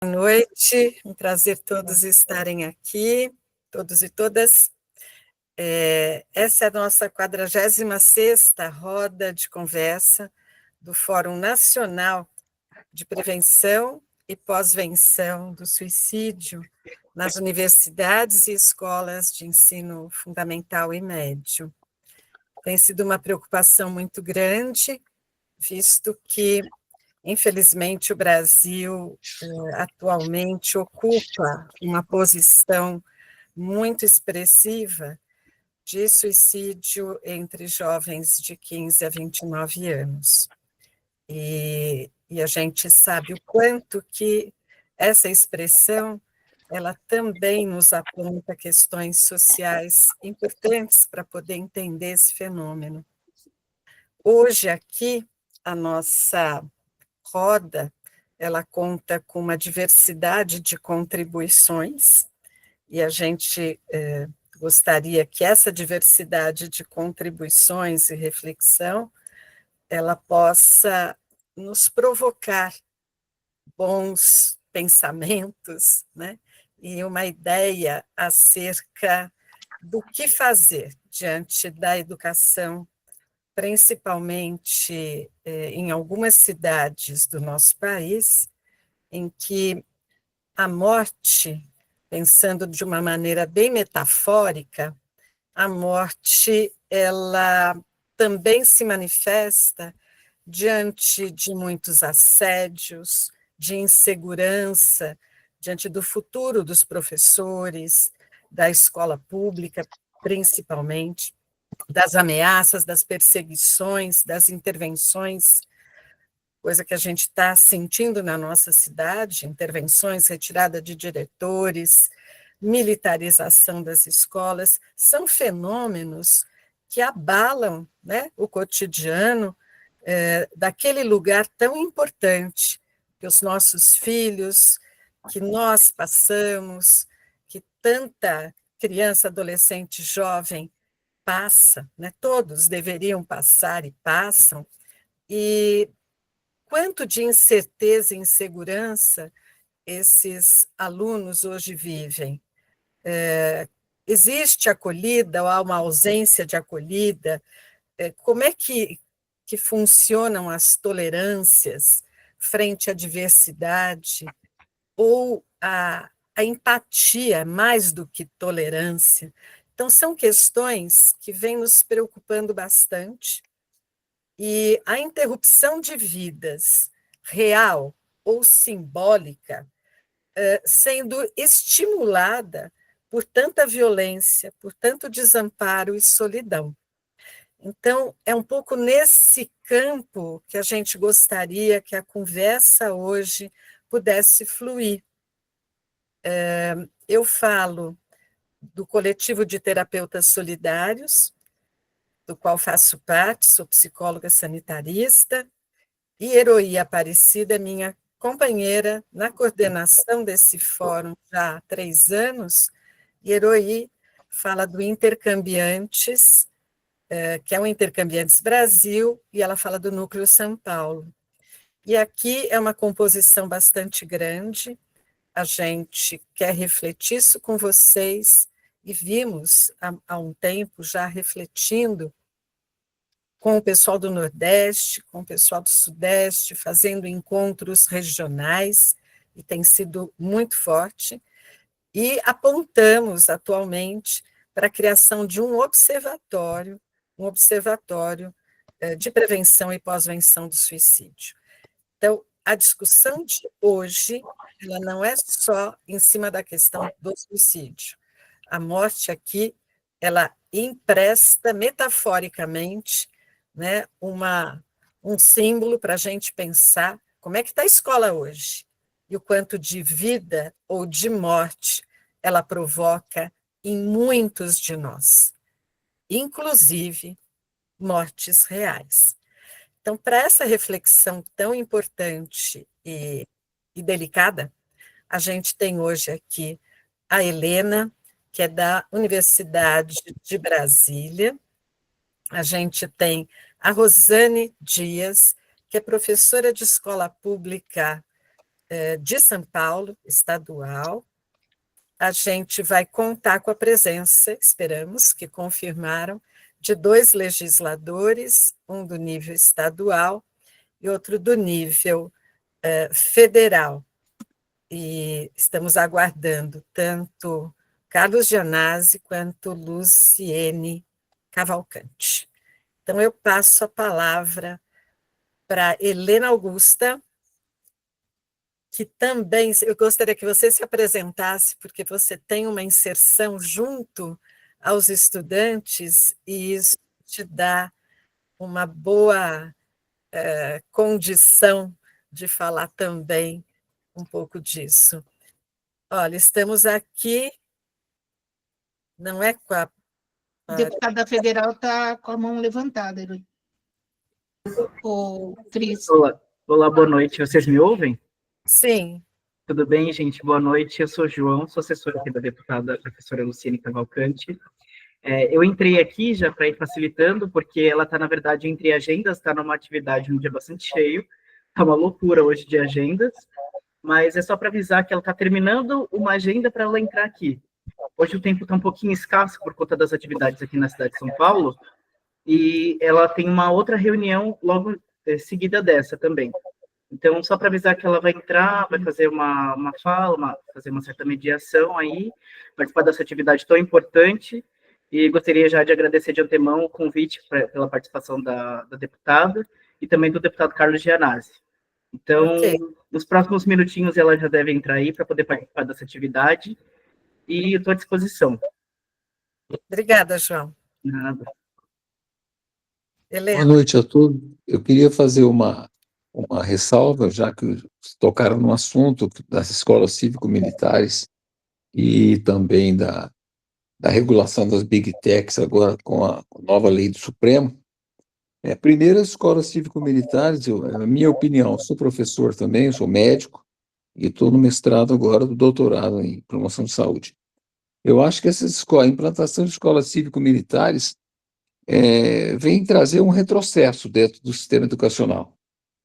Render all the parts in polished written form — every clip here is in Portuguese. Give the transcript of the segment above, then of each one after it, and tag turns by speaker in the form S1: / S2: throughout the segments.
S1: Boa noite, um prazer todos estarem aqui, todos e todas. Essa é a nossa 46ª roda de conversa do Fórum Nacional de Prevenção e Pós-Venção do Suicídio nas universidades e escolas de ensino fundamental e médio. Tem sido uma preocupação muito grande, visto que infelizmente, o Brasil atualmente ocupa uma posição muito expressiva de suicídio entre jovens de 15 a 29 anos. E a gente sabe o quanto que essa expressão ela também nos aponta questões sociais importantes para poder entender esse fenômeno. Hoje aqui, a nossa roda, ela conta com uma diversidade de contribuições, e a gente gostaria que essa diversidade de contribuições e reflexão, ela possa nos provocar bons pensamentos, né? E uma ideia acerca do que fazer diante da educação, principalmente em algumas cidades do nosso país, em que a morte, pensando de uma maneira bem metafórica, a morte ela também se manifesta diante de muitos assédios, de insegurança, diante do futuro dos professores, da escola pública, principalmente, das ameaças, das perseguições, das intervenções, coisa que a gente está sentindo na nossa cidade, intervenções, retirada de diretores, militarização das escolas, são fenômenos que abalam, né, o cotidiano daquele lugar tão importante que os nossos filhos, que nós passamos, que tanta criança, adolescente, jovem passa, né, todos deveriam passar e passam, e quanto de incerteza e insegurança esses alunos hoje vivem. Existe acolhida ou há uma ausência de acolhida? Como é que funcionam as tolerâncias frente à diversidade ou a empatia mais do que tolerância? Então, são questões que vêm nos preocupando bastante, e a interrupção de vidas, real ou simbólica, sendo estimulada por tanta violência, por tanto desamparo e solidão. Então, é um pouco nesse campo que a gente gostaria que a conversa hoje pudesse fluir. Eu falo do coletivo de terapeutas solidários, do qual faço parte, sou psicóloga sanitarista, e Heroí Aparecida é minha companheira na coordenação desse fórum já há 3 anos, e Heroí fala do Intercambiantes, que é o Intercambiantes Brasil, e ela fala do Núcleo São Paulo. E aqui é uma composição bastante grande, a gente quer refletir isso com vocês, e vimos há um tempo já refletindo com o pessoal do Nordeste, com o pessoal do Sudeste, fazendo encontros regionais, e tem sido muito forte, e apontamos atualmente para a criação de um observatório de prevenção e pós-venção do suicídio. Então, a discussão de hoje, ela não é só em cima da questão do suicídio. A morte aqui, ela empresta metaforicamente, né, um símbolo para a gente pensar como é que está a escola hoje e o quanto de vida ou de morte ela provoca em muitos de nós, inclusive mortes reais. Então, para essa reflexão tão importante e delicada, a gente tem hoje aqui a Helena, que é da Universidade de Brasília. A gente tem a Rosane Dias, que é professora de escola pública de São Paulo, estadual. A gente vai contar com a presença, esperamos que confirmaram, de 2 legisladores, um do nível estadual e outro do nível federal. E estamos aguardando tanto Carlos Gianazzi quanto Luciene Cavalcante. Então, eu passo a palavra para Helena Augusta, que também eu gostaria que você se apresentasse, porque você tem uma inserção junto aos estudantes, e isso te dá uma boa condição de falar também um pouco disso. Olha, estamos aqui, não é com a...
S2: A deputada federal está com a mão levantada, o Cris.
S3: Olá, boa noite. Vocês me ouvem?
S1: Sim.
S3: Tudo bem, gente? Boa noite. Eu sou João, sou assessor aqui da deputada professora Luciene Cavalcante. Eu entrei aqui já para ir facilitando, porque ela está, na verdade, entre agendas, está numa atividade um dia bastante cheio, está uma loucura hoje de agendas, mas é só para avisar que ela está terminando uma agenda para ela entrar aqui. Hoje o tempo está um pouquinho escasso por conta das atividades aqui na cidade de São Paulo, e ela tem uma outra reunião logo seguida dessa também. Então, só para avisar que ela vai entrar, vai fazer uma fala, fazer uma certa mediação aí, participar dessa atividade tão importante, e gostaria já de agradecer de antemão o convite pela participação da deputada e também do deputado Carlos Gianazzi. Então, nos próximos minutinhos ela já deve entrar aí para poder participar dessa atividade, e eu estou à disposição.
S1: Obrigada, João.
S3: Nada.
S1: Helena.
S4: Boa noite a todos. Eu queria fazer uma ressalva, já que tocaram no assunto das escolas cívico-militares e também da regulação das Big Techs agora com a nova lei do Supremo. Primeiro, as escolas cívico-militares, na minha opinião, sou professor também, eu sou médico e estou no mestrado agora, do doutorado em promoção de saúde. Eu acho que a implantação de escolas cívico-militares vem trazer um retrocesso dentro do sistema educacional,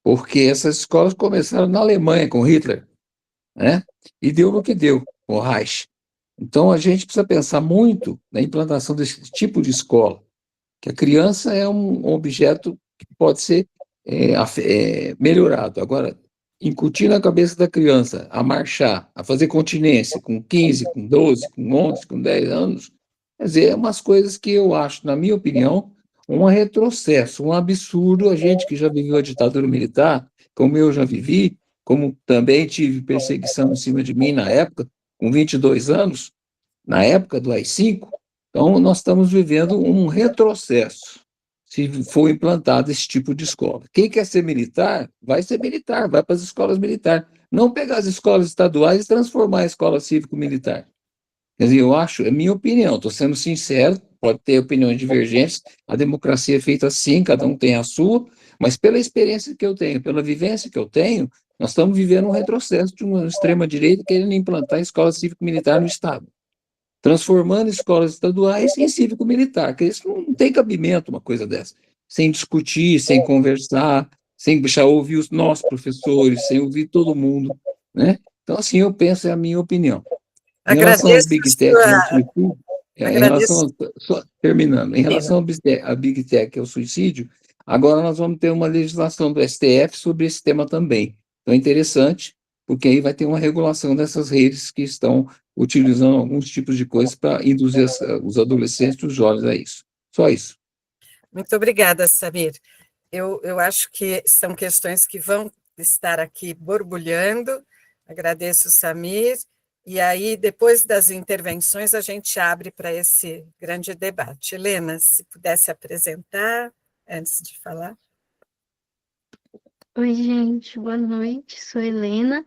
S4: porque essas escolas começaram na Alemanha com Hitler, né? E deu no que deu, com o Reich. Então, a gente precisa pensar muito na implantação desse tipo de escola, que a criança é um objeto que pode ser melhorado. Agora, incutir na cabeça da criança a marchar, a fazer continência com 15, com 12, com 11, com 10 anos, quer dizer, é umas coisas que eu acho, na minha opinião, um retrocesso, um absurdo. A gente que já viveu a ditadura militar, como eu já vivi, como também tive perseguição em cima de mim na época, com 22 anos, na época do AI-5, então nós estamos vivendo um retrocesso, se for implantado esse tipo de escola. Quem quer ser militar, vai para as escolas militares. Não pegar as escolas estaduais e transformar a escola cívico-militar. Quer dizer, eu acho, é minha opinião, estou sendo sincero, pode ter opiniões divergentes, a democracia é feita assim, cada um tem a sua, mas pela experiência que eu tenho, pela vivência que eu tenho, nós estamos vivendo um retrocesso de uma extrema-direita querendo implantar a escola cívico-militar no Estado, transformando escolas estaduais em cívico-militar, que isso não tem cabimento, uma coisa dessa, sem discutir, sem conversar, sem deixar ouvir os nossos professores, sem ouvir todo mundo, né? Então, assim, eu penso, é a minha opinião. Em relação às Big Tech, terminando, em relação à Big Tech e ao suicídio, agora nós vamos ter uma legislação do STF sobre esse tema também. Então é interessante, porque aí vai ter uma regulação dessas redes que estão utilizando alguns tipos de coisas para induzir os adolescentes e os jovens a isso. Só isso.
S1: Muito obrigada, Samir. Eu acho que são questões que vão estar aqui borbulhando. Agradeço, Samir. E aí, depois das intervenções, a gente abre para esse grande debate. Helena, se pudesse apresentar antes de falar.
S5: Oi, gente, boa noite. Sou Helena.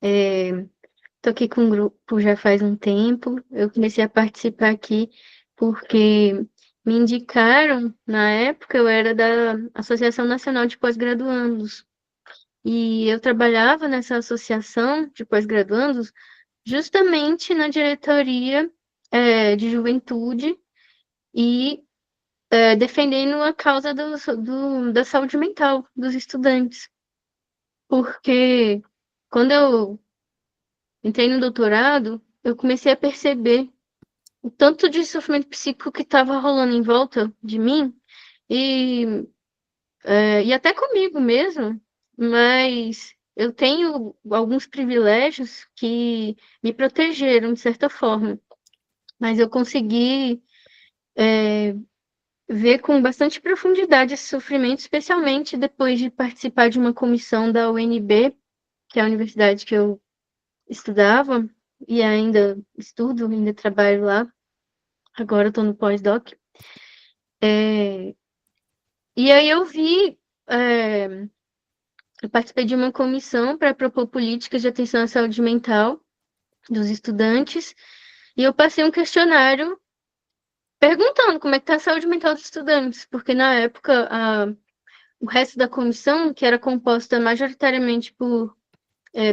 S5: Estou aqui com o grupo já faz um tempo. Eu comecei a participar aqui porque me indicaram, na época, eu era da Associação Nacional de Pós-Graduandos. E eu trabalhava nessa associação de pós-graduandos justamente na diretoria de juventude e defendendo a causa da saúde mental dos estudantes. Porque quando eu entrei no doutorado, eu comecei a perceber o tanto de sofrimento psíquico que estava rolando em volta de mim, e, e até comigo mesmo, mas eu tenho alguns privilégios que me protegeram, de certa forma. Mas eu consegui ver com bastante profundidade esse sofrimento, especialmente depois de participar de uma comissão da UNB, que é a universidade que eu estudava, e ainda estudo, ainda trabalho lá. Agora eu estou no pós-doc. E aí eu vi, eu participei de uma comissão para propor políticas de atenção à saúde mental dos estudantes, e eu passei um questionário perguntando como é que está a saúde mental dos estudantes, porque na época o resto da comissão, que era composta majoritariamente por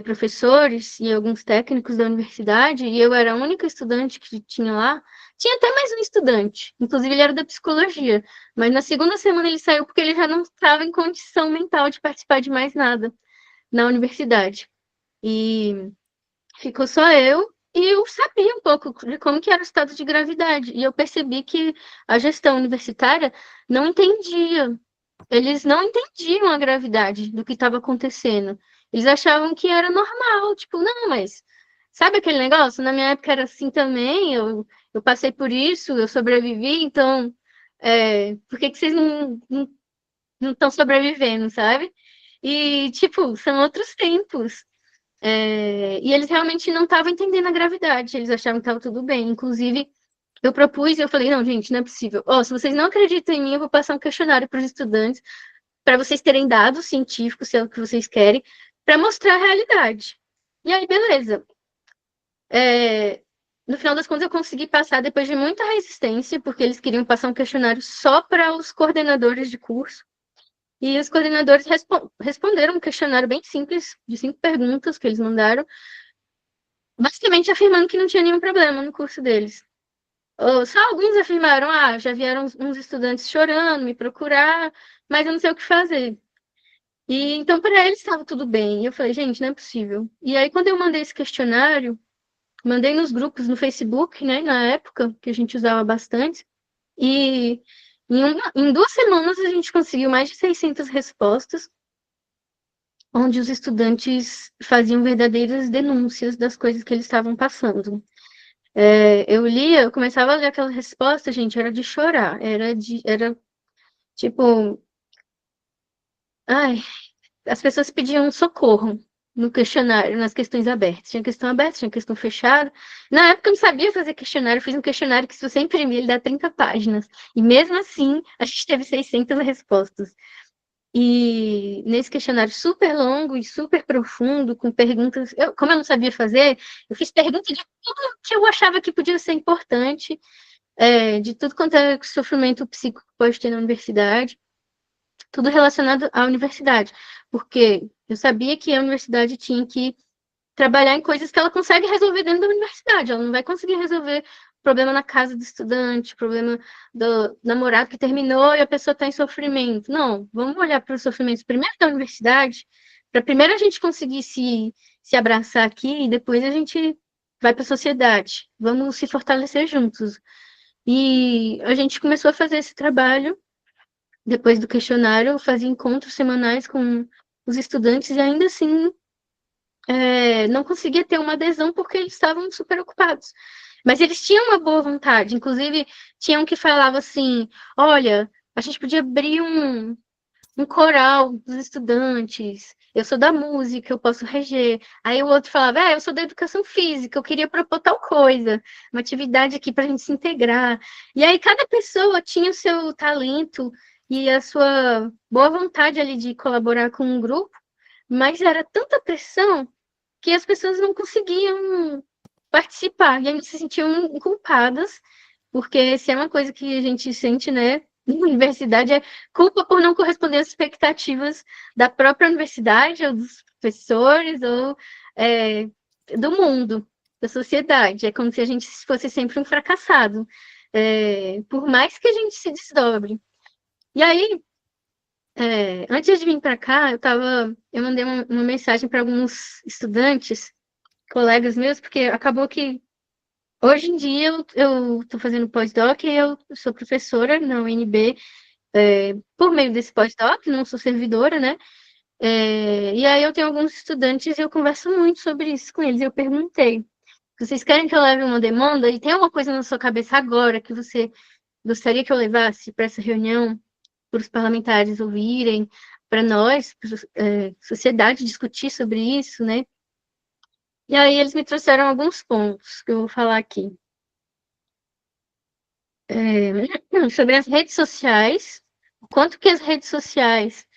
S5: professores e alguns técnicos da universidade, e eu era a única estudante que tinha lá. Tinha até mais um estudante, inclusive ele era da psicologia, mas na segunda semana ele saiu porque ele já não estava em condição mental de participar de mais nada na universidade. E ficou só eu, e eu sabia um pouco de como que era o estado de gravidade, e eu percebi que a gestão universitária não entendia. Eles não entendiam a gravidade do que estava acontecendo. Eles achavam que era normal, tipo, não, mas sabe aquele negócio? Na minha época era assim também, eu passei por isso, eu sobrevivi, então por que vocês não estão sobrevivendo, sabe? E, tipo, são outros tempos. E eles realmente não estavam entendendo a gravidade, eles achavam que estava tudo bem. Inclusive, eu propus e eu falei, não, gente, não é possível. Se vocês não acreditam em mim, eu vou passar um questionário para os estudantes, para vocês terem dados científicos, se é o que vocês querem, para mostrar a realidade. E aí, beleza. No final das contas, eu consegui passar depois de muita resistência, porque eles queriam passar um questionário só para os coordenadores de curso. E os coordenadores responderam um questionário bem simples, de 5 perguntas que eles mandaram, basicamente afirmando que não tinha nenhum problema no curso deles. Só alguns afirmaram, já vieram uns estudantes chorando, me procurar, mas eu não sei o que fazer. E então, para eles estava tudo bem. E eu falei, gente, não é possível. E aí, quando eu mandei esse questionário, mandei nos grupos no Facebook, né, na época, que a gente usava bastante, e em 2 semanas a gente conseguiu mais de 600 respostas, onde os estudantes faziam verdadeiras denúncias das coisas que eles estavam passando. Eu começava a ler aquela resposta, gente, era de chorar, era tipo, as pessoas pediam socorro no questionário, nas questões abertas. Tinha questão aberta, tinha questão fechada. Na época eu não sabia fazer questionário, eu fiz um questionário que, se você imprimir, ele dá 30 páginas. E mesmo assim, a gente teve 600 respostas. E nesse questionário super longo e super profundo, com perguntas... Como eu não sabia fazer, eu fiz perguntas de tudo que eu achava que podia ser importante, de tudo quanto é sofrimento psíquico que pode ter na universidade, tudo relacionado à universidade, porque eu sabia que a universidade tinha que trabalhar em coisas que ela consegue resolver dentro da universidade, ela não vai conseguir resolver problema na casa do estudante, problema do namorado que terminou e a pessoa está em sofrimento. Não, vamos olhar para os sofrimentos primeiro da universidade, para primeiro a gente conseguir se abraçar aqui e depois a gente vai para a sociedade. Vamos se fortalecer juntos. E a gente começou a fazer esse trabalho. Depois do questionário, eu fazia encontros semanais com os estudantes e ainda assim não conseguia ter uma adesão porque eles estavam super ocupados. Mas eles tinham uma boa vontade, inclusive tinha um que falava assim, olha, a gente podia abrir um coral dos estudantes, eu sou da música, eu posso reger. Aí o outro falava, eu sou da educação física, eu queria propor tal coisa, uma atividade aqui para a gente se integrar. E aí cada pessoa tinha o seu talento e a sua boa vontade ali de colaborar com um grupo, mas era tanta pressão que as pessoas não conseguiam participar, e ainda se sentiam culpadas, porque se é uma coisa que a gente sente, né, na universidade, é culpa por não corresponder às expectativas da própria universidade, ou dos professores, ou do mundo, da sociedade. É como se a gente fosse sempre um fracassado, por mais que a gente se desdobre. E aí, antes de vir para cá, eu mandei uma mensagem para alguns estudantes, colegas meus, porque acabou que hoje em dia eu estou fazendo pós-doc e eu sou professora na UNB, por meio desse pós-doc, não sou servidora, né? E aí eu tenho alguns estudantes e eu converso muito sobre isso com eles. Eu perguntei, vocês querem que eu leve uma demanda? E tem uma coisa na sua cabeça agora que você gostaria que eu levasse para essa reunião, para os parlamentares ouvirem, para nós, sociedade, discutir sobre isso, né? E aí eles me trouxeram alguns pontos que eu vou falar aqui. Sobre as redes sociais, o quanto que as redes sociais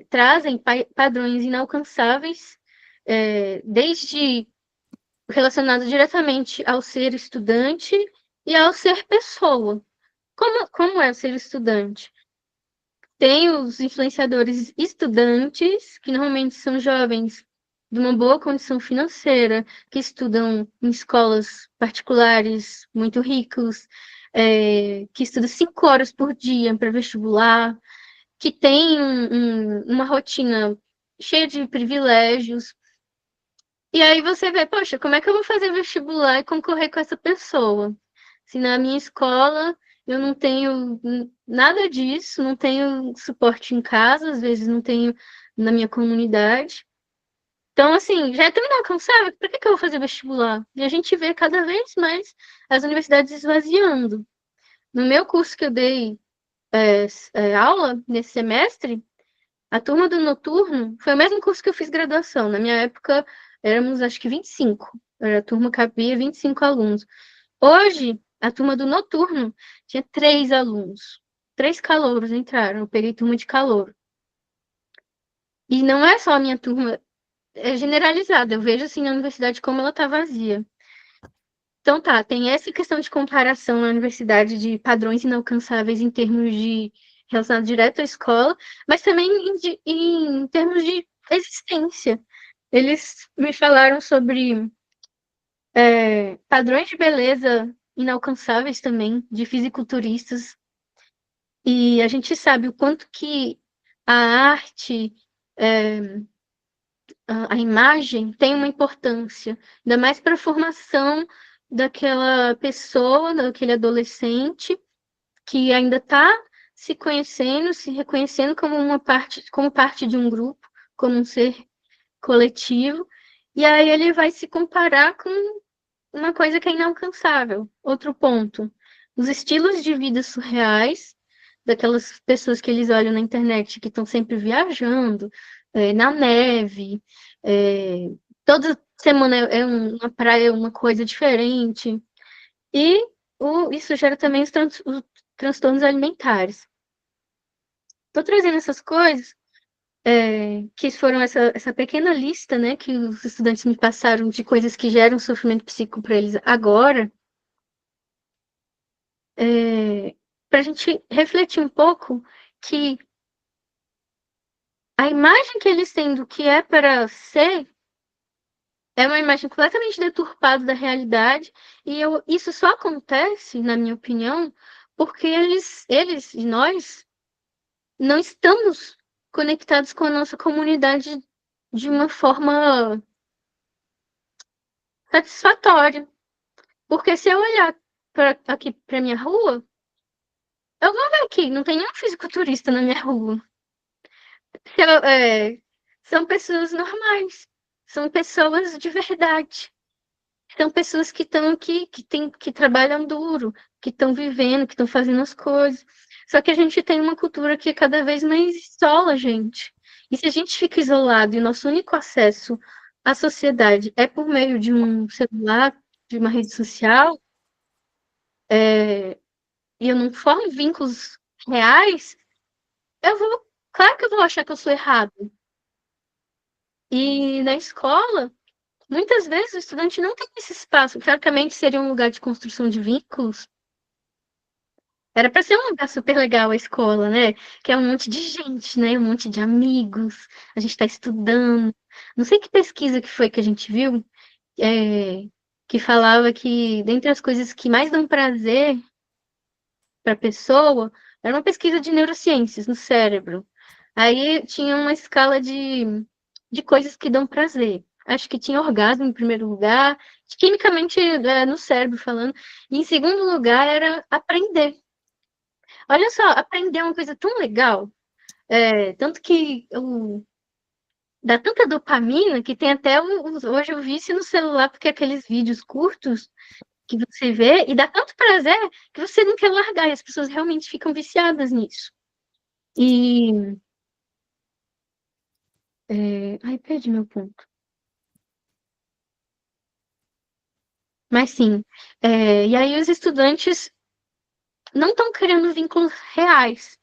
S5: trazem padrões inalcançáveis, desde relacionado diretamente ao ser estudante e ao ser pessoa. Como é o ser estudante? Tem os influenciadores estudantes, que normalmente são jovens de uma boa condição financeira, que estudam em escolas particulares muito ricos, que estudam 5 horas por dia para vestibular, que tem uma rotina cheia de privilégios. E aí você vê, poxa, como é que eu vou fazer vestibular e concorrer com essa pessoa? Se na minha escola eu não tenho nada disso, não tenho suporte em casa, às vezes não tenho na minha comunidade. Então, assim, já é tão inalcançável, para que eu vou fazer vestibular? E a gente vê cada vez mais as universidades esvaziando. No meu curso que eu dei aula nesse semestre, a turma do noturno foi o mesmo curso que eu fiz graduação. Na minha época, éramos acho que 25. A turma cabia 25 alunos. Hoje, a turma do noturno tinha 3 alunos. 3 calouros entraram. Eu peguei turma de calouro. E não é só a minha turma, é generalizada. Eu vejo assim na universidade como ela está vazia. Então tá, tem essa questão de comparação na universidade de padrões inalcançáveis em termos de relacionado direto à escola, mas também em termos de existência. Eles me falaram sobre padrões de beleza inalcançáveis também, de fisiculturistas, e a gente sabe o quanto que a arte, a imagem tem uma importância, ainda mais para a formação daquela pessoa, daquele adolescente que ainda está se conhecendo, se reconhecendo como parte de um grupo, como um ser coletivo, e aí ele vai se comparar com uma coisa que é inalcançável. Outro ponto, os estilos de vida surreais daquelas pessoas que eles olham na internet que estão sempre viajando, na neve, toda semana é uma praia, uma coisa diferente. E isso gera também os transtornos alimentares. Estou trazendo essas coisas, que foram essa pequena lista, né, que os estudantes me passaram de coisas que geram sofrimento psíquico para eles agora, para a gente refletir um pouco que a imagem que eles têm do que é para ser é uma imagem completamente deturpada da realidade, e isso só acontece, na minha opinião, porque eles e nós não estamos conectados com a nossa comunidade de uma forma satisfatória. Porque se eu olhar aqui para minha rua, eu vou ver aqui, não tem nenhum fisiculturista na minha rua. São pessoas normais, são pessoas de verdade. São pessoas que estão aqui, que trabalham duro, que estão vivendo, que estão fazendo as coisas. Só que a gente tem uma cultura que cada vez mais isola a gente. E se a gente fica isolado e o nosso único acesso à sociedade é por meio de um celular, de uma rede social, e eu não formo vínculos reais, claro que eu vou achar que eu sou errado. E na escola, muitas vezes o estudante não tem esse espaço. Teoricamente, seria um lugar de construção de vínculos. Era para ser um lugar super legal a escola, né? Que é um monte de gente, né? Um monte de amigos. A gente está estudando. Não sei que pesquisa que foi que a gente viu, que falava que dentre as coisas que mais dão prazer para a pessoa, era uma pesquisa de neurociências no cérebro. Aí tinha uma escala de coisas que dão prazer. Acho que tinha orgasmo em primeiro lugar, quimicamente no cérebro falando. E em segundo lugar era aprender. Olha só, aprender é uma coisa tão legal. Tanto que dá tanta dopamina que tem até hoje o vício no celular, porque aqueles vídeos curtos que você vê, e dá tanto prazer que você não quer largar, e as pessoas realmente ficam viciadas nisso. E. Ai, perdi meu ponto. Mas sim, e aí os estudantes não estão querendo vínculos reais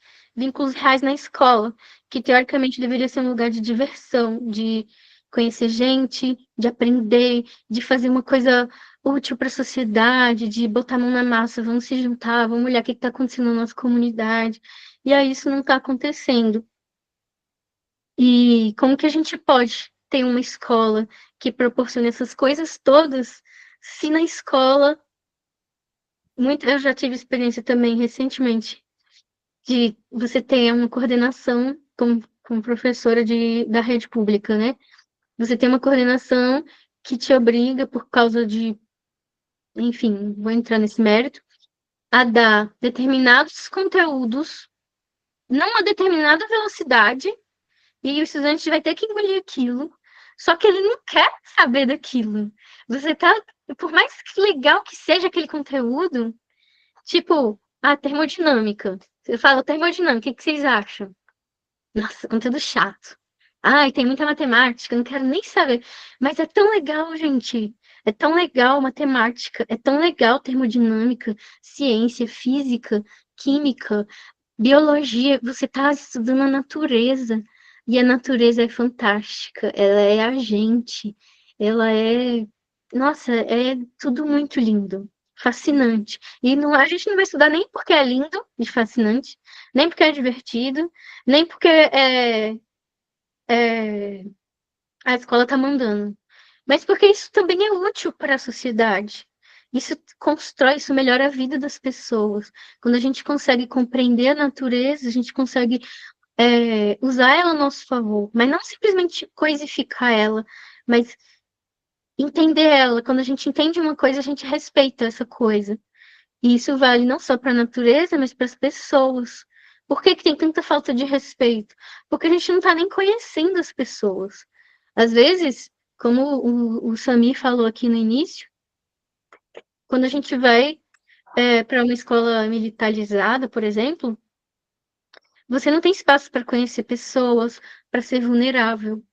S5: na escola, que teoricamente deveria ser um lugar de diversão, de conhecer gente, de aprender, de fazer uma coisa útil para a sociedade, de botar a mão na massa, vamos se juntar, vamos olhar o que está acontecendo na nossa comunidade. E aí isso não está acontecendo. E como que a gente pode ter uma escola que proporcione essas coisas todas, se na escola eu já tive experiência também recentemente de você ter uma coordenação com professora da rede pública, né? Você tem uma coordenação que te obriga, por causa de, enfim, vou entrar nesse mérito, a dar determinados conteúdos, não a determinada velocidade, e o estudante vai ter que engolir aquilo, só que ele não quer saber daquilo. Você tá, por mais que legal que seja aquele conteúdo, tipo, a termodinâmica. Você fala termodinâmica, o que vocês acham? Nossa, conteúdo chato. Ai, tem muita matemática, não quero nem saber. Mas é tão legal, gente. É tão legal matemática, é tão legal termodinâmica, ciência, física, química, biologia. Você está estudando a natureza. E a natureza é fantástica. Ela é a gente. Ela é. Nossa, é tudo muito lindo. Fascinante. E a gente não vai estudar nem porque é lindo e fascinante, nem porque é divertido, nem porque a escola está mandando, mas porque isso também é útil para a sociedade. Isso constrói, isso melhora a vida das pessoas. Quando a gente consegue compreender a natureza, a gente consegue usar ela a nosso favor, mas não simplesmente coisificar ela, mas entender ela. Quando a gente entende uma coisa, a gente respeita essa coisa. E isso vale não só para a natureza, mas para as pessoas. Por que tem tanta falta de respeito? Porque a gente não está nem conhecendo as pessoas. Às vezes, como o Samir falou aqui no início, quando a gente vai para uma escola militarizada, por exemplo, você não tem espaço para conhecer pessoas, para ser vulnerável,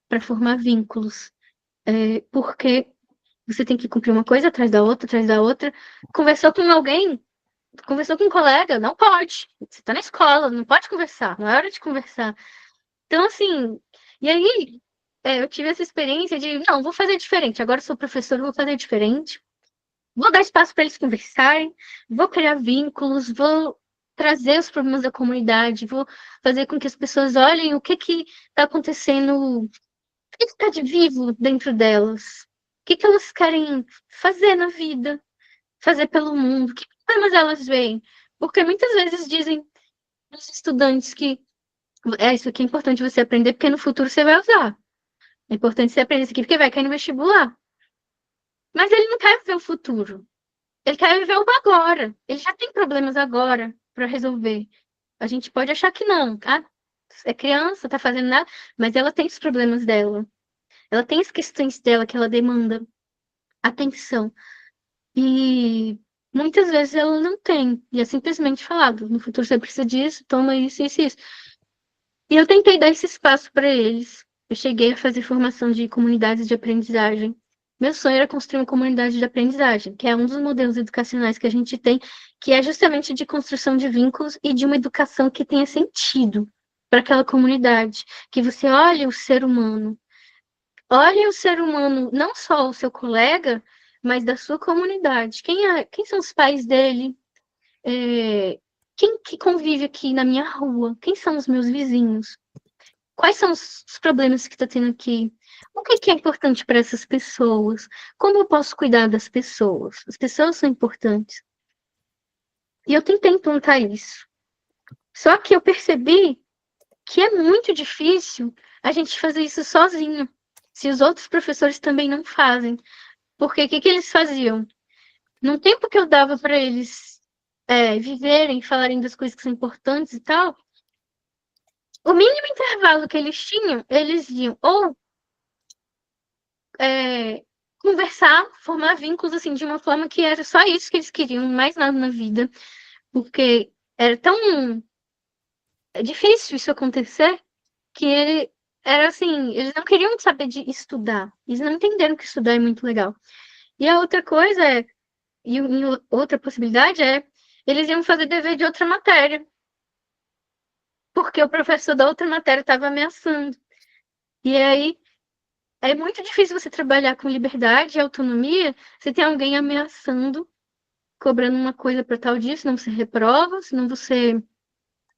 S5: para formar vínculos. Porque você tem que cumprir uma coisa atrás da outra, atrás da outra. Conversou com alguém, conversou com um colega, não pode. Você está na escola, não pode conversar, não é hora de conversar. Então, assim, e aí eu tive essa experiência de, não, vou fazer diferente. Agora eu sou professora, vou fazer diferente. Vou dar espaço para eles conversarem, vou criar vínculos, vou trazer os problemas da comunidade, vou fazer com que as pessoas olhem o que está acontecendo, o que está de vivo dentro delas, o que elas querem fazer na vida, fazer pelo mundo, que problemas elas veem. Porque muitas vezes dizem os estudantes que isso aqui é importante você aprender, porque no futuro você vai usar. É importante você aprender isso aqui, porque vai cair no vestibular. Mas ele não quer viver o futuro. Ele quer viver o agora. Ele já tem problemas agora para resolver. A gente pode achar que não. É criança, tá fazendo nada, mas ela tem os problemas dela. Ela tem as questões dela que ela demanda atenção. E muitas vezes ela não tem. E é simplesmente falado, no futuro você precisa disso, toma isso, isso, isso. E eu tentei dar esse espaço para eles. Eu cheguei a fazer formação de comunidades de aprendizagem. Meu sonho era construir uma comunidade de aprendizagem, que é um dos modelos educacionais que a gente tem, que é justamente de construção de vínculos e de uma educação que tenha sentido para aquela comunidade. Que você olhe o ser humano não só o seu colega, mas da sua comunidade. Quem são os pais dele? Quem que convive aqui na minha rua? Quem são os meus vizinhos? Quais são os problemas que está tendo aqui? O que é importante para essas pessoas? Como eu posso cuidar das pessoas? As pessoas são importantes. E eu tentei implantar isso. Só que eu percebi que é muito difícil a gente fazer isso sozinho, se os outros professores também não fazem. Porque o que eles faziam? No tempo que eu dava para eles viverem, falarem das coisas que são importantes e tal, o mínimo intervalo que eles tinham, eles iam ou conversar, formar vínculos assim de uma forma que era só isso que eles queriam, mais nada na vida, porque era tão difícil isso acontecer que era assim, eles não queriam saber de estudar, eles não entenderam que estudar é muito legal. E a outra coisa outra possibilidade eles iam fazer dever de outra matéria, porque o professor da outra matéria estava ameaçando. E aí é muito difícil você trabalhar com liberdade e autonomia se tem alguém ameaçando, cobrando uma coisa para tal dia, senão você reprova, senão você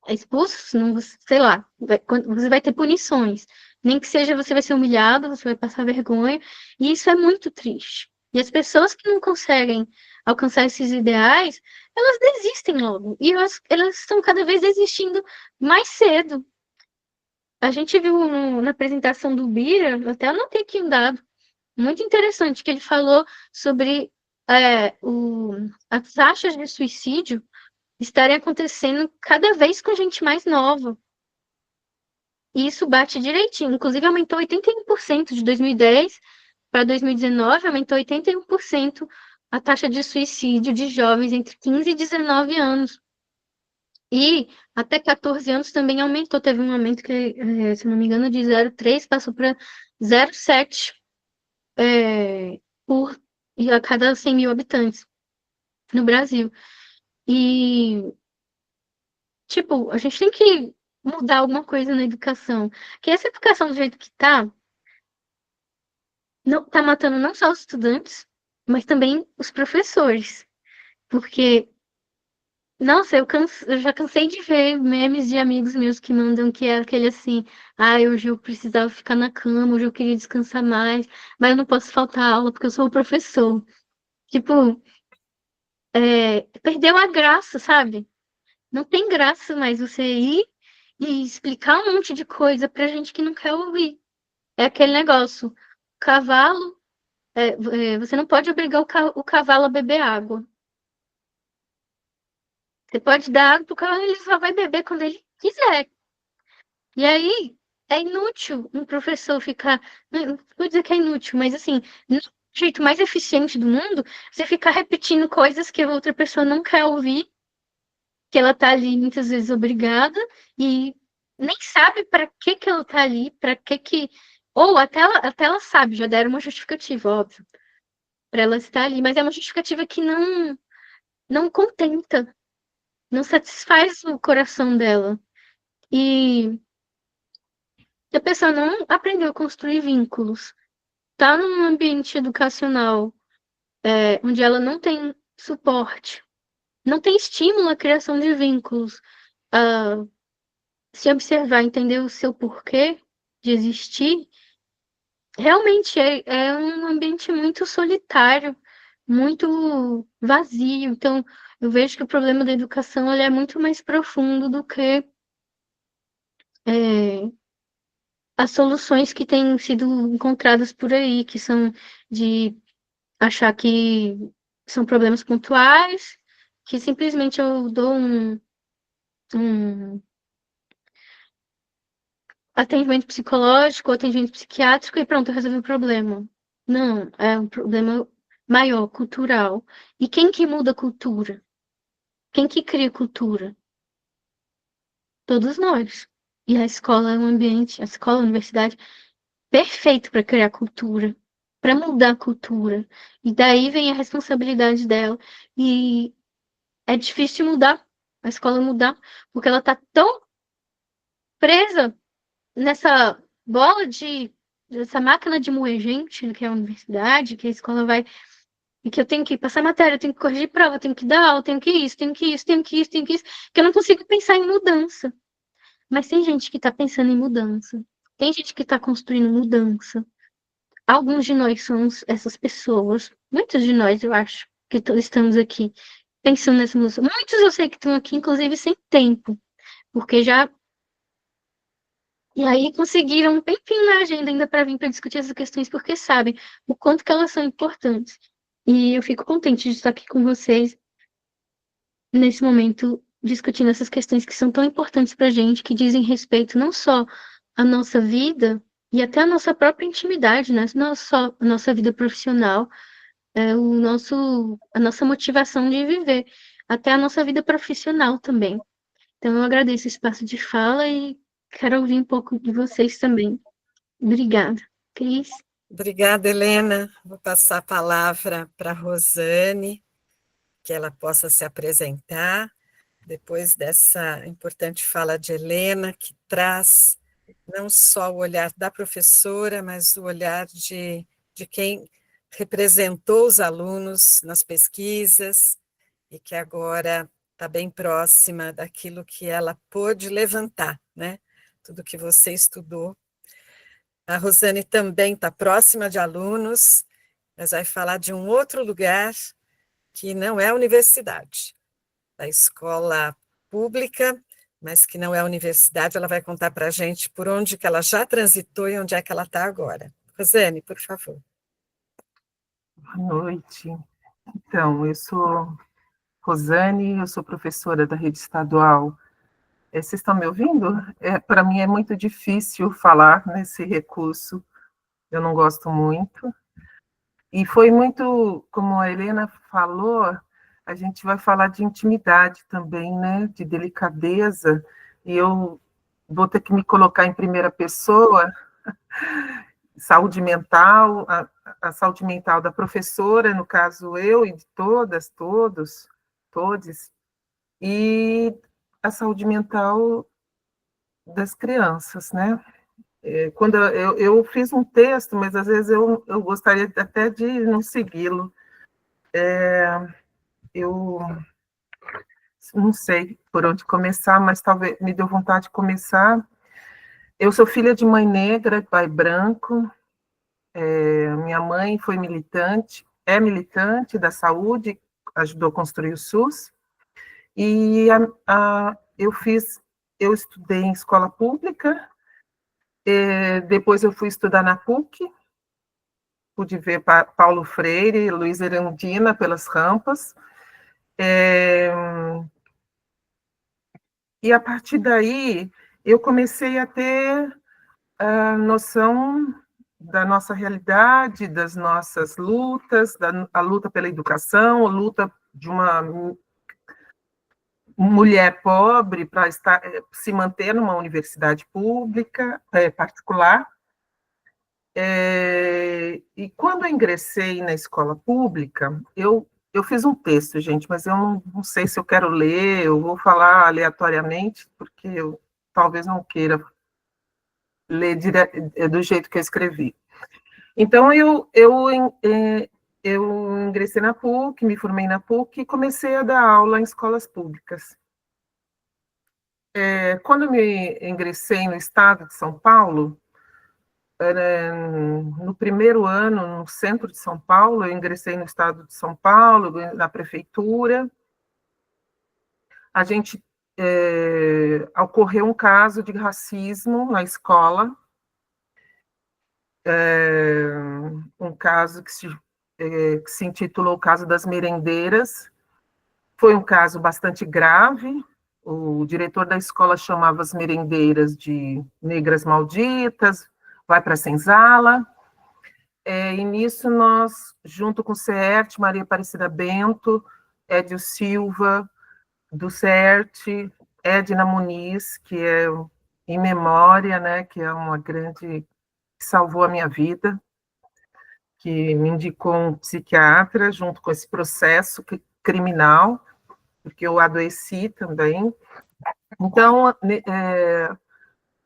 S5: é expulso, senão você, sei lá, você vai ter punições. Nem que seja você vai ser humilhado, você vai passar vergonha, e isso é muito triste. E as pessoas que não conseguem alcançar esses ideais, elas desistem logo. E elas estão cada vez desistindo mais cedo. A gente viu na apresentação do Bira, eu até anotei aqui um dado muito interessante, que ele falou sobre as taxas de suicídio estarem acontecendo cada vez com gente mais nova. E isso bate direitinho. Inclusive, aumentou 81% de 2010 para 2019, aumentou 81% a taxa de suicídio de jovens entre 15 e 19 anos. E até 14 anos também aumentou. Teve um aumento que, se não me engano, de 0,3 passou para 0,7 a cada 100 mil habitantes no Brasil. E, tipo, a gente tem que mudar alguma coisa na educação. Que essa educação do jeito que tá, não, tá matando não só os estudantes, mas também os professores. Porque, nossa, eu já cansei de ver memes de amigos meus que mandam que é aquele assim, hoje eu precisava ficar na cama, hoje eu queria descansar mais, mas eu não posso faltar aula porque eu sou o professor. Tipo, perdeu a graça, sabe? Não tem graça mais você ir e explicar um monte de coisa pra gente que não quer ouvir. É aquele negócio, cavalo, você não pode obrigar o cavalo a beber água. Você pode dar água pro cavalo, ele só vai beber quando ele quiser. E aí, é inútil um professor ficar... Não vou dizer que é inútil, mas assim, no jeito mais eficiente do mundo, você ficar repetindo coisas que a outra pessoa não quer ouvir, que ela tá ali muitas vezes obrigada, e nem sabe para que ela tá ali, para que... Ou até ela sabe, já deram uma justificativa, óbvio, para ela estar ali, mas é uma justificativa que não contenta, não satisfaz o coração dela. E a pessoa não aprendeu a construir vínculos. Tá num ambiente educacional onde ela não tem suporte, não tem estímulo à criação de vínculos, a se observar, entender o seu porquê de existir, realmente é um ambiente muito solitário, muito vazio. Então, eu vejo que o problema da educação ele é muito mais profundo do que as soluções que têm sido encontradas por aí, que são de achar que são problemas pontuais, que simplesmente eu dou um atendimento psicológico, atendimento psiquiátrico e pronto, eu resolvi o problema. Não, é um problema maior, cultural. E quem que muda a cultura? Quem que cria cultura? Todos nós. E a escola é um ambiente, a escola, a universidade, perfeito para criar cultura, para mudar a cultura. E daí vem a responsabilidade dela. E é difícil mudar, a escola mudar, porque ela está tão presa nessa bola dessa máquina de moer gente, que é a universidade, que a escola vai, e que eu tenho que passar matéria, eu tenho que corrigir prova, eu tenho que dar aula, eu tenho que isso, tenho que isso, tenho que isso, tenho que isso, que eu não consigo pensar em mudança. Mas tem gente que está pensando em mudança. Tem gente que está construindo mudança. Alguns de nós somos essas pessoas. Muitos de nós, eu acho, que estamos aqui pensando nessa mudança. Muitos eu sei que estão aqui, inclusive, sem tempo. Porque já E aí conseguiram um tempinho na agenda ainda para vir para discutir essas questões, porque sabem o quanto que elas são importantes. E eu fico contente de estar aqui com vocês nesse momento, discutindo essas questões que são tão importantes para a gente, que dizem respeito não só à nossa vida e até à nossa própria intimidade, né? Não só a nossa vida profissional, a nossa motivação de viver, até a nossa vida profissional também. Então, eu agradeço o espaço de fala e quero ouvir um pouco de vocês também. Obrigada. Cris?
S1: Obrigada, Helena. Vou passar a palavra para a Rosane, que ela possa se apresentar, depois dessa importante fala de Helena, que traz não só o olhar da professora, mas o olhar de quem representou os alunos nas pesquisas e que agora está bem próxima daquilo que ela pôde levantar, né? Tudo que você estudou. A Rosane também está próxima de alunos, mas vai falar de um outro lugar que não é a universidade, da escola pública, mas que não é a universidade. Ela vai contar para a gente por onde que ela já transitou e onde é que ela está agora. Rosane, por favor.
S6: Boa noite. Então, eu sou Rosane, eu sou professora da rede estadual. Vocês estão me ouvindo? Para mim é muito difícil falar nesse recurso, eu não gosto muito. E foi muito, como a Helena falou, a gente vai falar de intimidade também, né? De delicadeza, e eu vou ter que me colocar em primeira pessoa, saúde mental, a saúde mental da professora, no caso eu, e de todas, todos, e a saúde mental das crianças, né? Quando eu fiz um texto, mas às vezes eu gostaria até de não segui-lo. Eu não sei por onde começar, mas talvez me deu vontade de começar. Eu sou filha de mãe negra, pai branco. Minha mãe foi militante, é militante da saúde, ajudou a construir o SUS. E eu estudei em escola pública. Depois eu fui estudar na PUC, pude ver Paulo Freire, Luiz Erundina pelas rampas. E a partir daí eu comecei a ter a noção da nossa realidade, das nossas lutas, a luta pela educação, a luta de uma mulher pobre para se manter numa universidade pública, particular. E quando eu ingressei na escola pública, eu fiz um texto, gente, mas eu não sei se eu quero ler, eu vou falar aleatoriamente, porque eu talvez não queira ler do jeito que eu escrevi. Então, eu ingressei na PUC, me formei na PUC e comecei a dar aula em escolas públicas. Quando me ingressei no estado de São Paulo, no primeiro ano, no centro de São Paulo, eu ingressei no estado de São Paulo, na prefeitura. Ocorreu um caso de racismo na escola, um caso que se intitulou o caso das merendeiras. Foi um caso bastante grave. O diretor da escola chamava as merendeiras de negras malditas, vai para a senzala. E nisso nós, junto com o CERT, Maria Aparecida Bento, Edio Silva, do CERT, Edna Muniz, que é em memória, né, que é uma grande, que salvou a minha vida, que me indicou um psiquiatra junto com esse processo criminal, porque eu adoeci também. Então,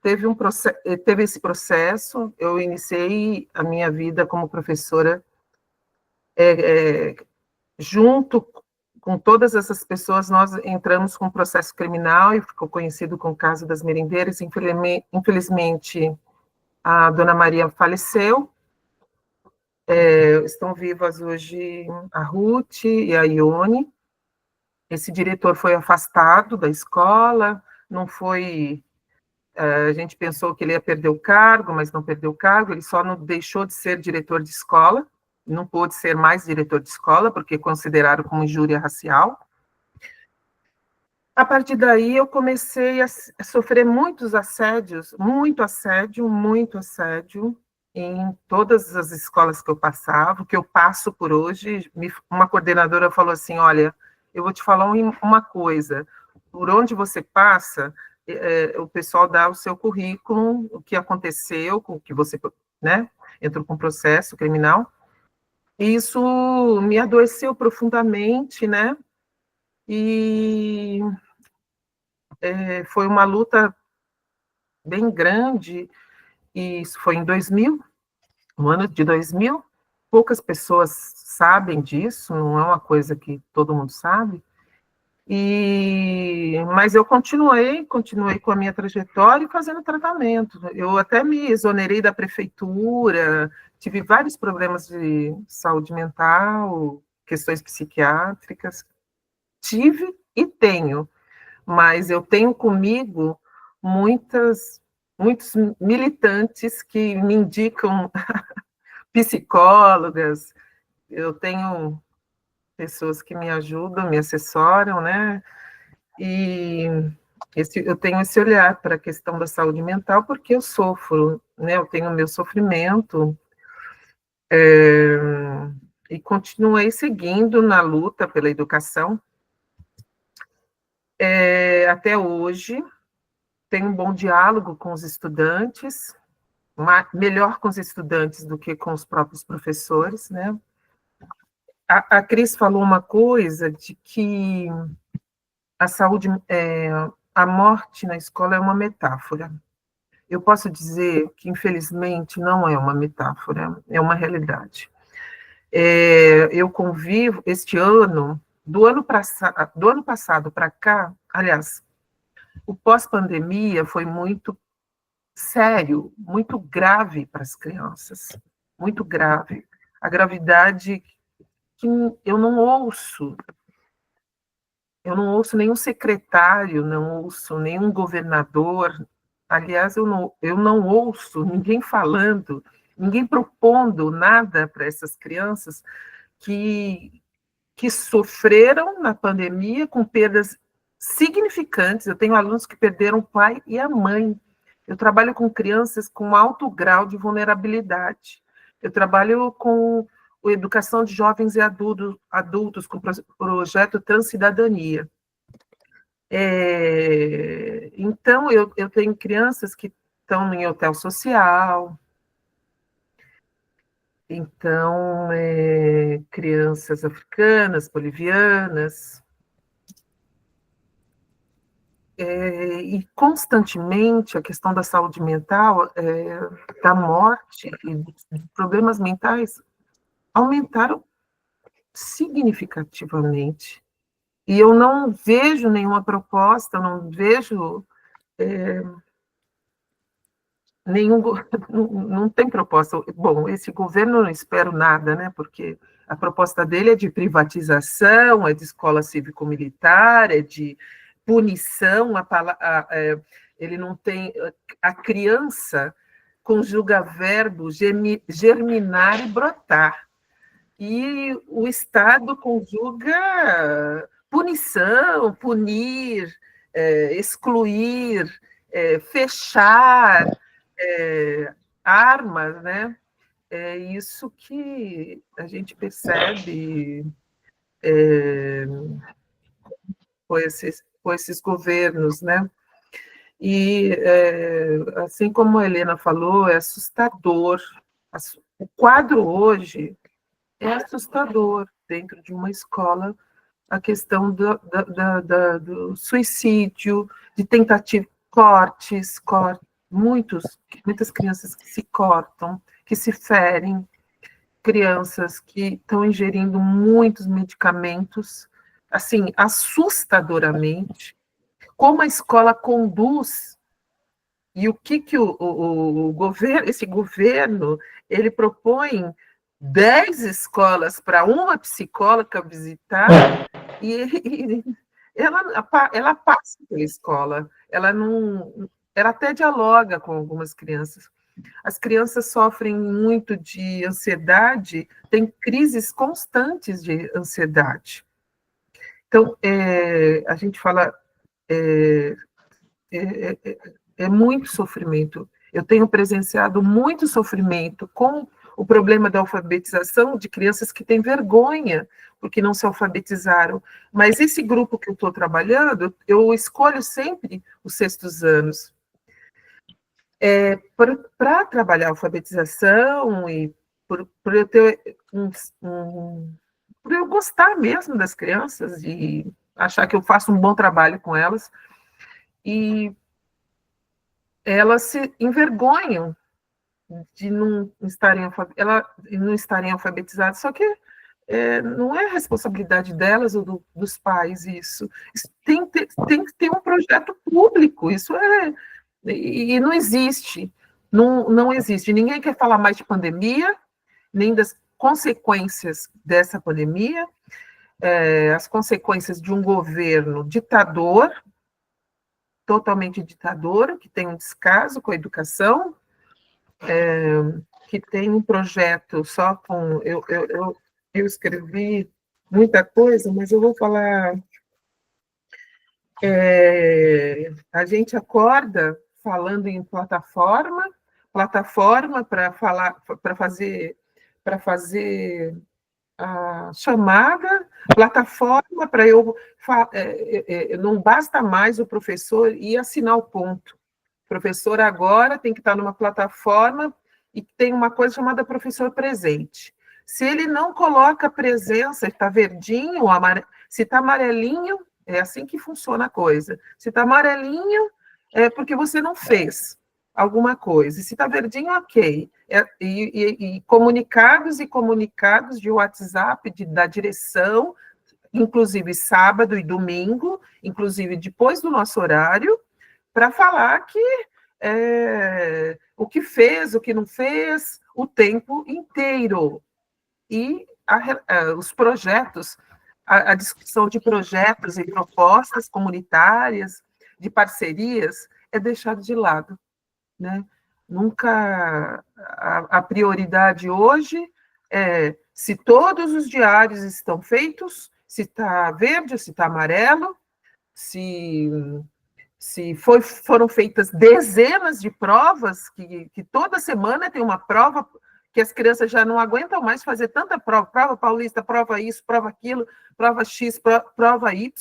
S6: teve esse processo, eu iniciei a minha vida como professora junto com todas essas pessoas, nós entramos com um processo criminal e ficou conhecido como o caso das merendeiras. Infelizmente, a dona Maria faleceu. Estão vivas hoje a Ruth e a Ione. Esse diretor foi afastado da escola, não foi A gente pensou que ele ia perder o cargo, mas não perdeu o cargo, ele só não deixou de ser diretor de escola, não pôde ser mais diretor de escola, porque consideraram como injúria racial. A partir daí, eu comecei a sofrer muitos assédios, muito assédio, em todas as escolas que eu passava, que eu passo por hoje. Uma coordenadora falou assim, olha, eu vou te falar uma coisa, por onde você passa, o pessoal dá o seu currículo, o que aconteceu, o que você, né, entrou com processo criminal, e isso me adoeceu profundamente, né, e foi uma luta bem grande, e isso foi em 2000, no ano de 2000, poucas pessoas sabem disso, não é uma coisa que todo mundo sabe, mas eu continuei com a minha trajetória e fazendo tratamento. Eu até me exonerei da prefeitura, tive vários problemas de saúde mental, questões psiquiátricas, tive e tenho, mas eu tenho comigo muitos militantes que me indicam psicólogas, eu tenho pessoas que me ajudam, me assessoram, né? E eu tenho esse olhar para a questão da saúde mental, porque eu sofro, né? Eu tenho o meu sofrimento, e continuei seguindo na luta pela educação. Até hoje, tenho um bom diálogo com os estudantes, melhor com os estudantes do que com os próprios professores, né? A Cris falou uma coisa de que a saúde, a morte na escola é uma metáfora. Eu posso dizer que, infelizmente, não é uma metáfora, é uma realidade. Eu convivo, este ano, do ano passado para cá, aliás, o pós-pandemia foi muito sério, muito grave para as crianças, muito grave. A gravidade que eu não ouço nenhum secretário, não ouço nenhum governador, aliás, eu não ouço ninguém falando, ninguém propondo nada para essas crianças que sofreram na pandemia com perdas significantes. Eu tenho alunos que perderam o pai e a mãe. Eu trabalho com crianças com alto grau de vulnerabilidade. Eu trabalho com educação de jovens e adultos com o projeto Transcidadania. Então, eu tenho crianças que estão em hotel social, então, crianças africanas, bolivianas, e constantemente a questão da saúde mental, da morte e dos problemas mentais aumentaram significativamente. E eu não vejo nenhuma proposta, não vejo não tem proposta. Bom, esse governo eu não espero nada, né? Porque a proposta dele é de privatização, é de escola cívico-militar, é de punição, ele não tem... A criança conjuga verbo germinar e brotar. E o Estado conjuga punição, punir, excluir, fechar, armas, né? É isso que a gente percebe com esses governos, né? E, assim como a Helena falou, é assustador. O quadro hoje é assustador dentro de uma escola, a questão do suicídio, de tentativa, cortes, muitas crianças que se cortam, que se ferem, crianças que estão ingerindo muitos medicamentos, assim, assustadoramente, como a escola conduz, e o que o governo, esse governo, ele propõe 10 escolas para uma psicóloga visitar, e ela passa pela escola, ela ela até dialoga com algumas crianças. As crianças sofrem muito de ansiedade, têm crises constantes de ansiedade. Então, a gente fala, é muito sofrimento. Eu tenho presenciado muito sofrimento com o problema da alfabetização de crianças que têm vergonha porque não se alfabetizaram. Mas esse grupo que eu estou trabalhando, eu escolho sempre os sextos anos. Para trabalhar a alfabetização e por eu ter por eu gostar mesmo das crianças e achar que eu faço um bom trabalho com elas, e elas se envergonham de não estarem alfabetizadas, só que não é responsabilidade delas ou dos pais isso. Tem que ter um projeto público, isso e não existe, não existe. Ninguém quer falar mais de pandemia, nem das consequências dessa pandemia, as consequências de um governo ditador, totalmente ditador, que tem um descaso com a educação, que tem um projeto só com... Eu escrevi muita coisa, mas eu vou falar... a gente acorda falando em plataforma para fazer a chamada, plataforma para não basta mais o professor ir assinar o ponto. O professor agora tem que estar numa plataforma e tem uma coisa chamada professor presente. Se ele não coloca presença, está verdinho, se está amarelinho, é assim que funciona a coisa. Se está amarelinho, é porque você não fez alguma coisa. Se está verdinho, ok. E comunicados e comunicados de WhatsApp, da direção, inclusive sábado e domingo, inclusive depois do nosso horário, para falar o que fez, o que não fez, o tempo inteiro. E os projetos, a discussão de projetos e propostas comunitárias, de parcerias, é deixado de lado, né? Nunca a prioridade hoje é se todos os diários estão feitos, se está verde ou se está amarelo, se foram feitas dezenas de provas, que toda semana tem uma prova, que as crianças já não aguentam mais fazer tanta prova paulista, prova isso, prova aquilo, prova X, prova Y,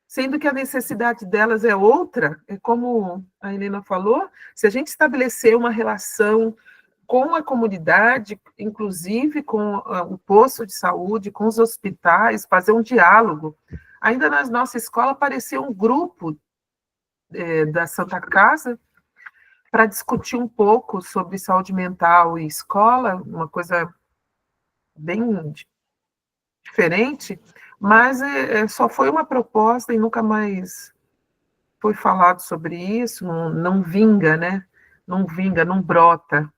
S6: sendo que a necessidade delas é outra, é como a Helena falou, se a gente estabelecer uma relação com a comunidade, inclusive com o posto de saúde, com os hospitais, fazer um diálogo. Ainda na nossa escola apareceu um grupo da Santa Casa para discutir um pouco sobre saúde mental e escola, uma coisa bem diferente, mas só foi uma proposta e nunca mais foi falado sobre isso, não vinga, né? Não vinga, não brota.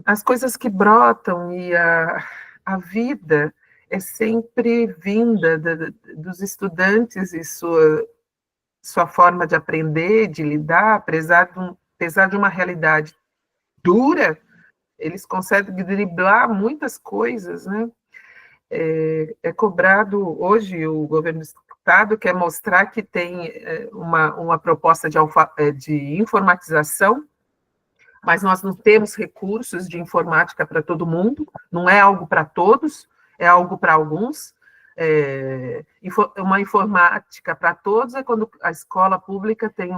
S6: As coisas que brotam e a vida é sempre vinda dos estudantes e sua forma de aprender, de lidar, apesar de uma realidade dura, eles conseguem driblar muitas coisas, né? É cobrado, hoje o governo do Estado quer mostrar que tem uma proposta de informatização, mas nós não temos recursos de informática para todo mundo, não é algo para todos, é algo para alguns. Uma informática para todos é quando a escola pública tem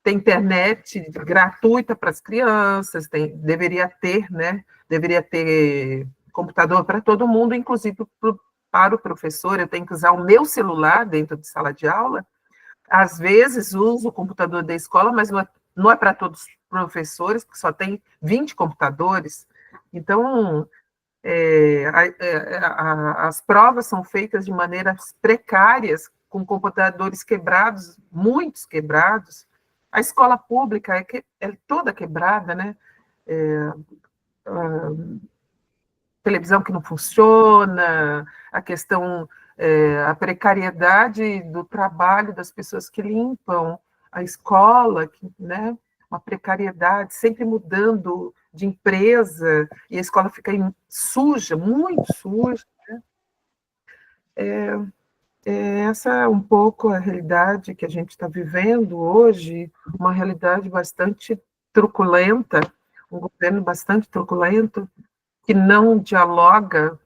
S6: tem internet gratuita para as crianças, deveria ter, né? Deveria ter computador para todo mundo, inclusive para o professor. Eu tenho que usar o meu celular dentro de sala de aula. Às vezes uso o computador da escola, mas não é para todos os professores, porque só tem 20 computadores. Então, as provas são feitas de maneiras precárias, com computadores quebrados, muitos quebrados. A escola pública é toda quebrada, né? Televisão que não funciona, a questão a precariedade do trabalho das pessoas que limpam a escola, né? Uma precariedade, sempre mudando de empresa, e a escola fica suja, muito suja. Né? Essa é um pouco a realidade que a gente está vivendo hoje, uma realidade bastante truculenta, um governo bastante truculento, que não dialoga,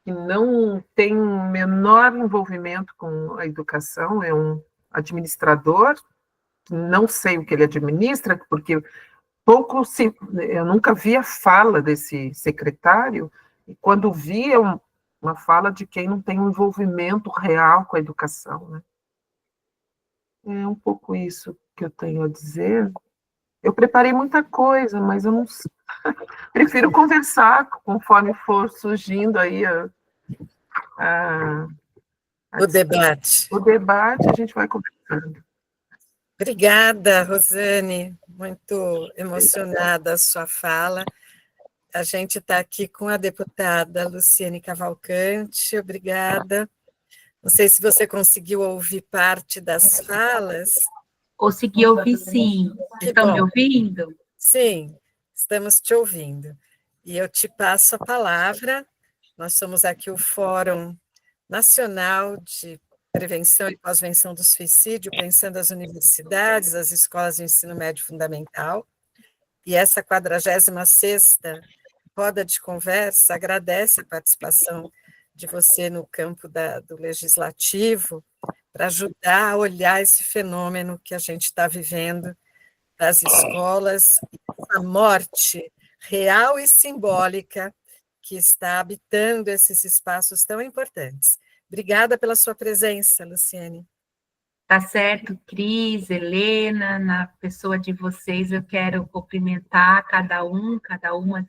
S6: que não tem o menor envolvimento com a educação, é um administrador, não sei o que ele administra, porque eu nunca vi a fala desse secretário, e quando vi uma fala de quem não tem um envolvimento real com a educação. Né? É um pouco isso que eu tenho a dizer. Eu preparei muita coisa, mas eu não sei. Prefiro conversar conforme for surgindo aí
S1: o debate.
S6: O debate, a gente vai conversando.
S1: Obrigada, Rosane, muito emocionada a sua fala. A gente está aqui com a deputada Luciene Cavalcante, obrigada. Não sei se você conseguiu ouvir parte das falas.
S7: Consegui ouvir, sim. Estão me ouvindo?
S1: Sim, estamos te ouvindo. E eu te passo a palavra. Nós somos aqui o Fórum Nacional de Prevenção e Pós-Venção do Suicídio, pensando as universidades, as escolas de ensino médio fundamental. E essa 46ª roda de conversa agradece a participação de você no campo do legislativo para ajudar a olhar esse fenômeno que a gente está vivendo das escolas, a morte real e simbólica que está habitando esses espaços tão importantes. Obrigada pela sua presença, Luciene.
S7: Tá certo, Cris, Helena, na pessoa de vocês, eu quero cumprimentar cada uma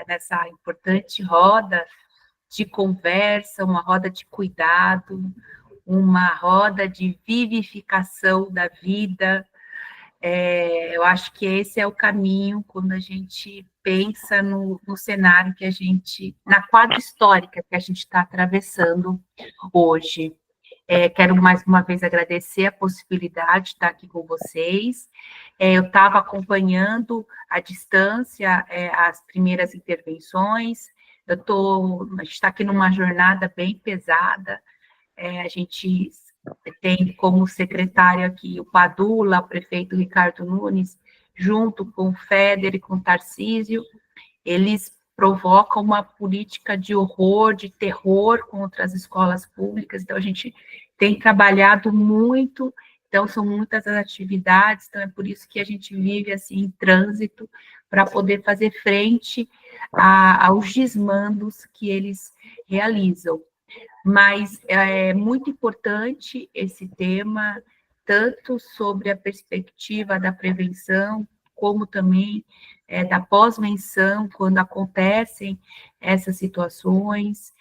S7: nessa importante roda de conversa, uma roda de cuidado, uma roda de vivificação da vida. Eu acho que esse é o caminho quando a gente pensa no cenário que a gente, na quadra histórica que a gente está atravessando hoje. Quero mais uma vez agradecer a possibilidade de estar aqui com vocês. Eu estava acompanhando à distância as primeiras intervenções. A gente está aqui numa jornada bem pesada. A gente tem como secretário aqui o Padula, o prefeito Ricardo Nunes, junto com o Féder e com o Tarcísio. Eles provocam uma política de horror, de terror contra as escolas públicas, então a gente tem trabalhado muito, então são muitas as atividades, então é por isso que a gente vive assim em trânsito, para poder fazer frente aos desmandos que eles realizam. Mas é muito importante esse tema, tanto sobre a perspectiva da prevenção, como também da pós-venção, quando acontecem essas situações.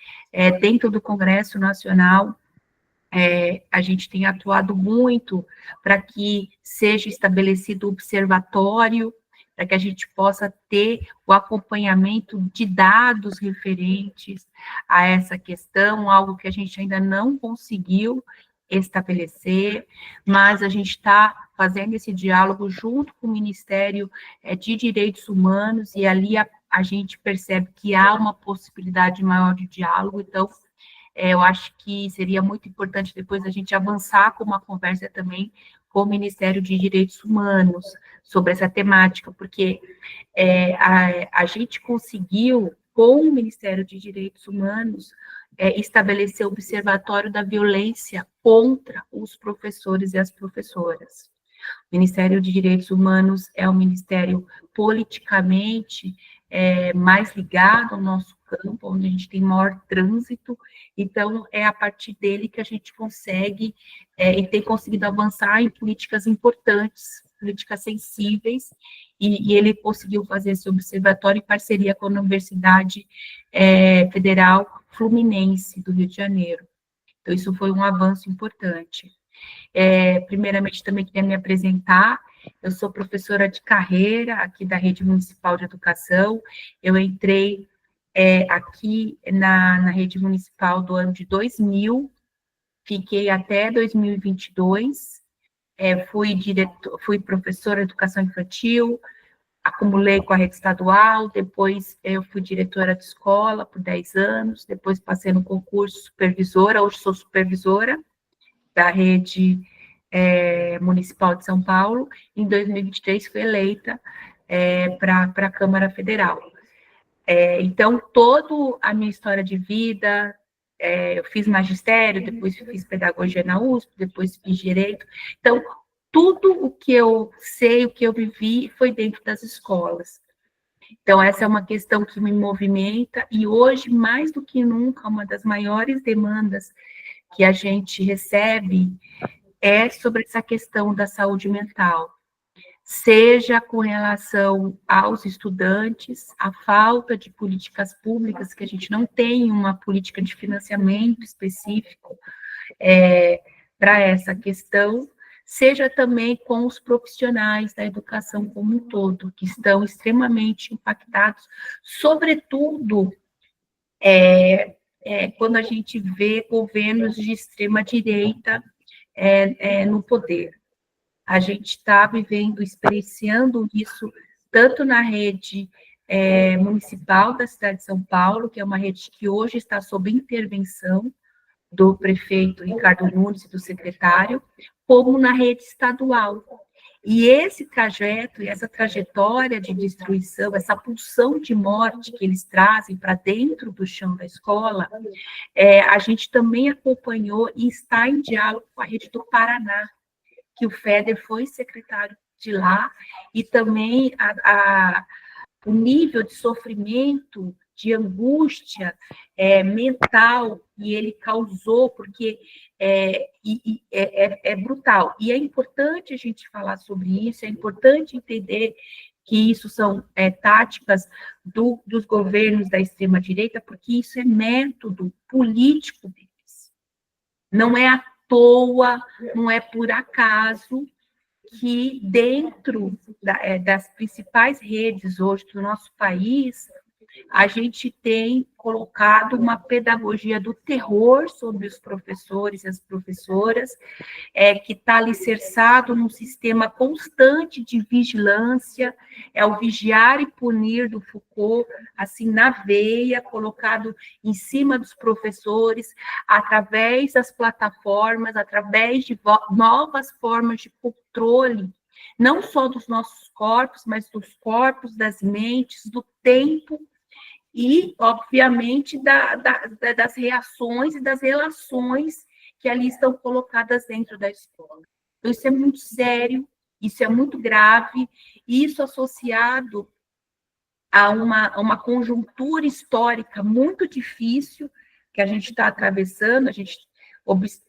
S7: Dentro do Congresso Nacional, a gente tem atuado muito para que seja estabelecido o observatório, para que a gente possa ter o acompanhamento de dados referentes a essa questão, algo que a gente ainda não conseguiu estabelecer, mas a gente está fazendo esse diálogo junto com o Ministério de Direitos Humanos, e ali a gente percebe que há uma possibilidade maior de diálogo, então eu acho que seria muito importante depois a gente avançar com uma conversa também com o Ministério de Direitos Humanos sobre essa temática, porque a gente conseguiu, com o Ministério de Direitos Humanos, estabelecer o Observatório da Violência contra os professores e as professoras. O Ministério de Direitos Humanos é um ministério politicamente mais ligado ao nosso campo, onde a gente tem maior trânsito, então é a partir dele que a gente consegue e tem conseguido avançar em políticas importantes, políticas sensíveis, e ele conseguiu fazer esse observatório em parceria com a Universidade Federal Fluminense do Rio de Janeiro. Então, isso foi um avanço importante. Primeiramente, também queria me apresentar. Eu sou professora de carreira aqui da Rede Municipal de Educação. Eu entrei aqui na Rede Municipal do ano de 2000, fiquei até 2022, fui professora de educação infantil, acumulei com a rede estadual, depois eu fui diretora de escola por 10 anos, depois passei no concurso supervisora, hoje sou supervisora da rede municipal de São Paulo, em 2023 fui eleita para a Câmara Federal. Então, toda a minha história de vida, eu fiz magistério, depois fiz pedagogia na USP, depois fiz direito. Então, tudo o que eu sei, o que eu vivi, foi dentro das escolas. Então, essa é uma questão que me movimenta, e hoje, mais do que nunca, uma das maiores demandas que a gente recebe é sobre essa questão da saúde mental, seja com relação aos estudantes, a falta de políticas públicas, que a gente não tem uma política de financiamento específico para essa questão, seja também com os profissionais da educação como um todo, que estão extremamente impactados, sobretudo quando a gente vê governos de extrema-direita no poder. A gente está vivendo, experienciando isso, tanto na rede municipal da cidade de São Paulo, que é uma rede que hoje está sob intervenção do prefeito Ricardo Nunes e do secretário, como na rede estadual. E esse trajeto, e essa trajetória de destruição, essa pulsão de morte que eles trazem para dentro do chão da escola, a gente também acompanhou e está em diálogo com a rede do Paraná, que o Feder foi secretário de lá, e também o nível de sofrimento, de angústia mental que ele causou, porque é brutal. E é importante a gente falar sobre isso, é importante entender que isso são táticas dos governos da extrema-direita, porque isso é método político deles. Não é à toa, não é por acaso que dentro das principais redes hoje do nosso país, a gente tem colocado uma pedagogia do terror sobre os professores e as professoras, que está alicerçado num sistema constante de vigilância, o vigiar e punir do Foucault, assim, na veia, colocado em cima dos professores, através das plataformas, através de novas formas de controle, não só dos nossos corpos, mas dos corpos, das mentes, do tempo, e, obviamente, das reações e das relações que ali estão colocadas dentro da escola. Então, isso é muito sério, isso é muito grave, e isso associado a uma conjuntura histórica muito difícil que a gente está atravessando. A gente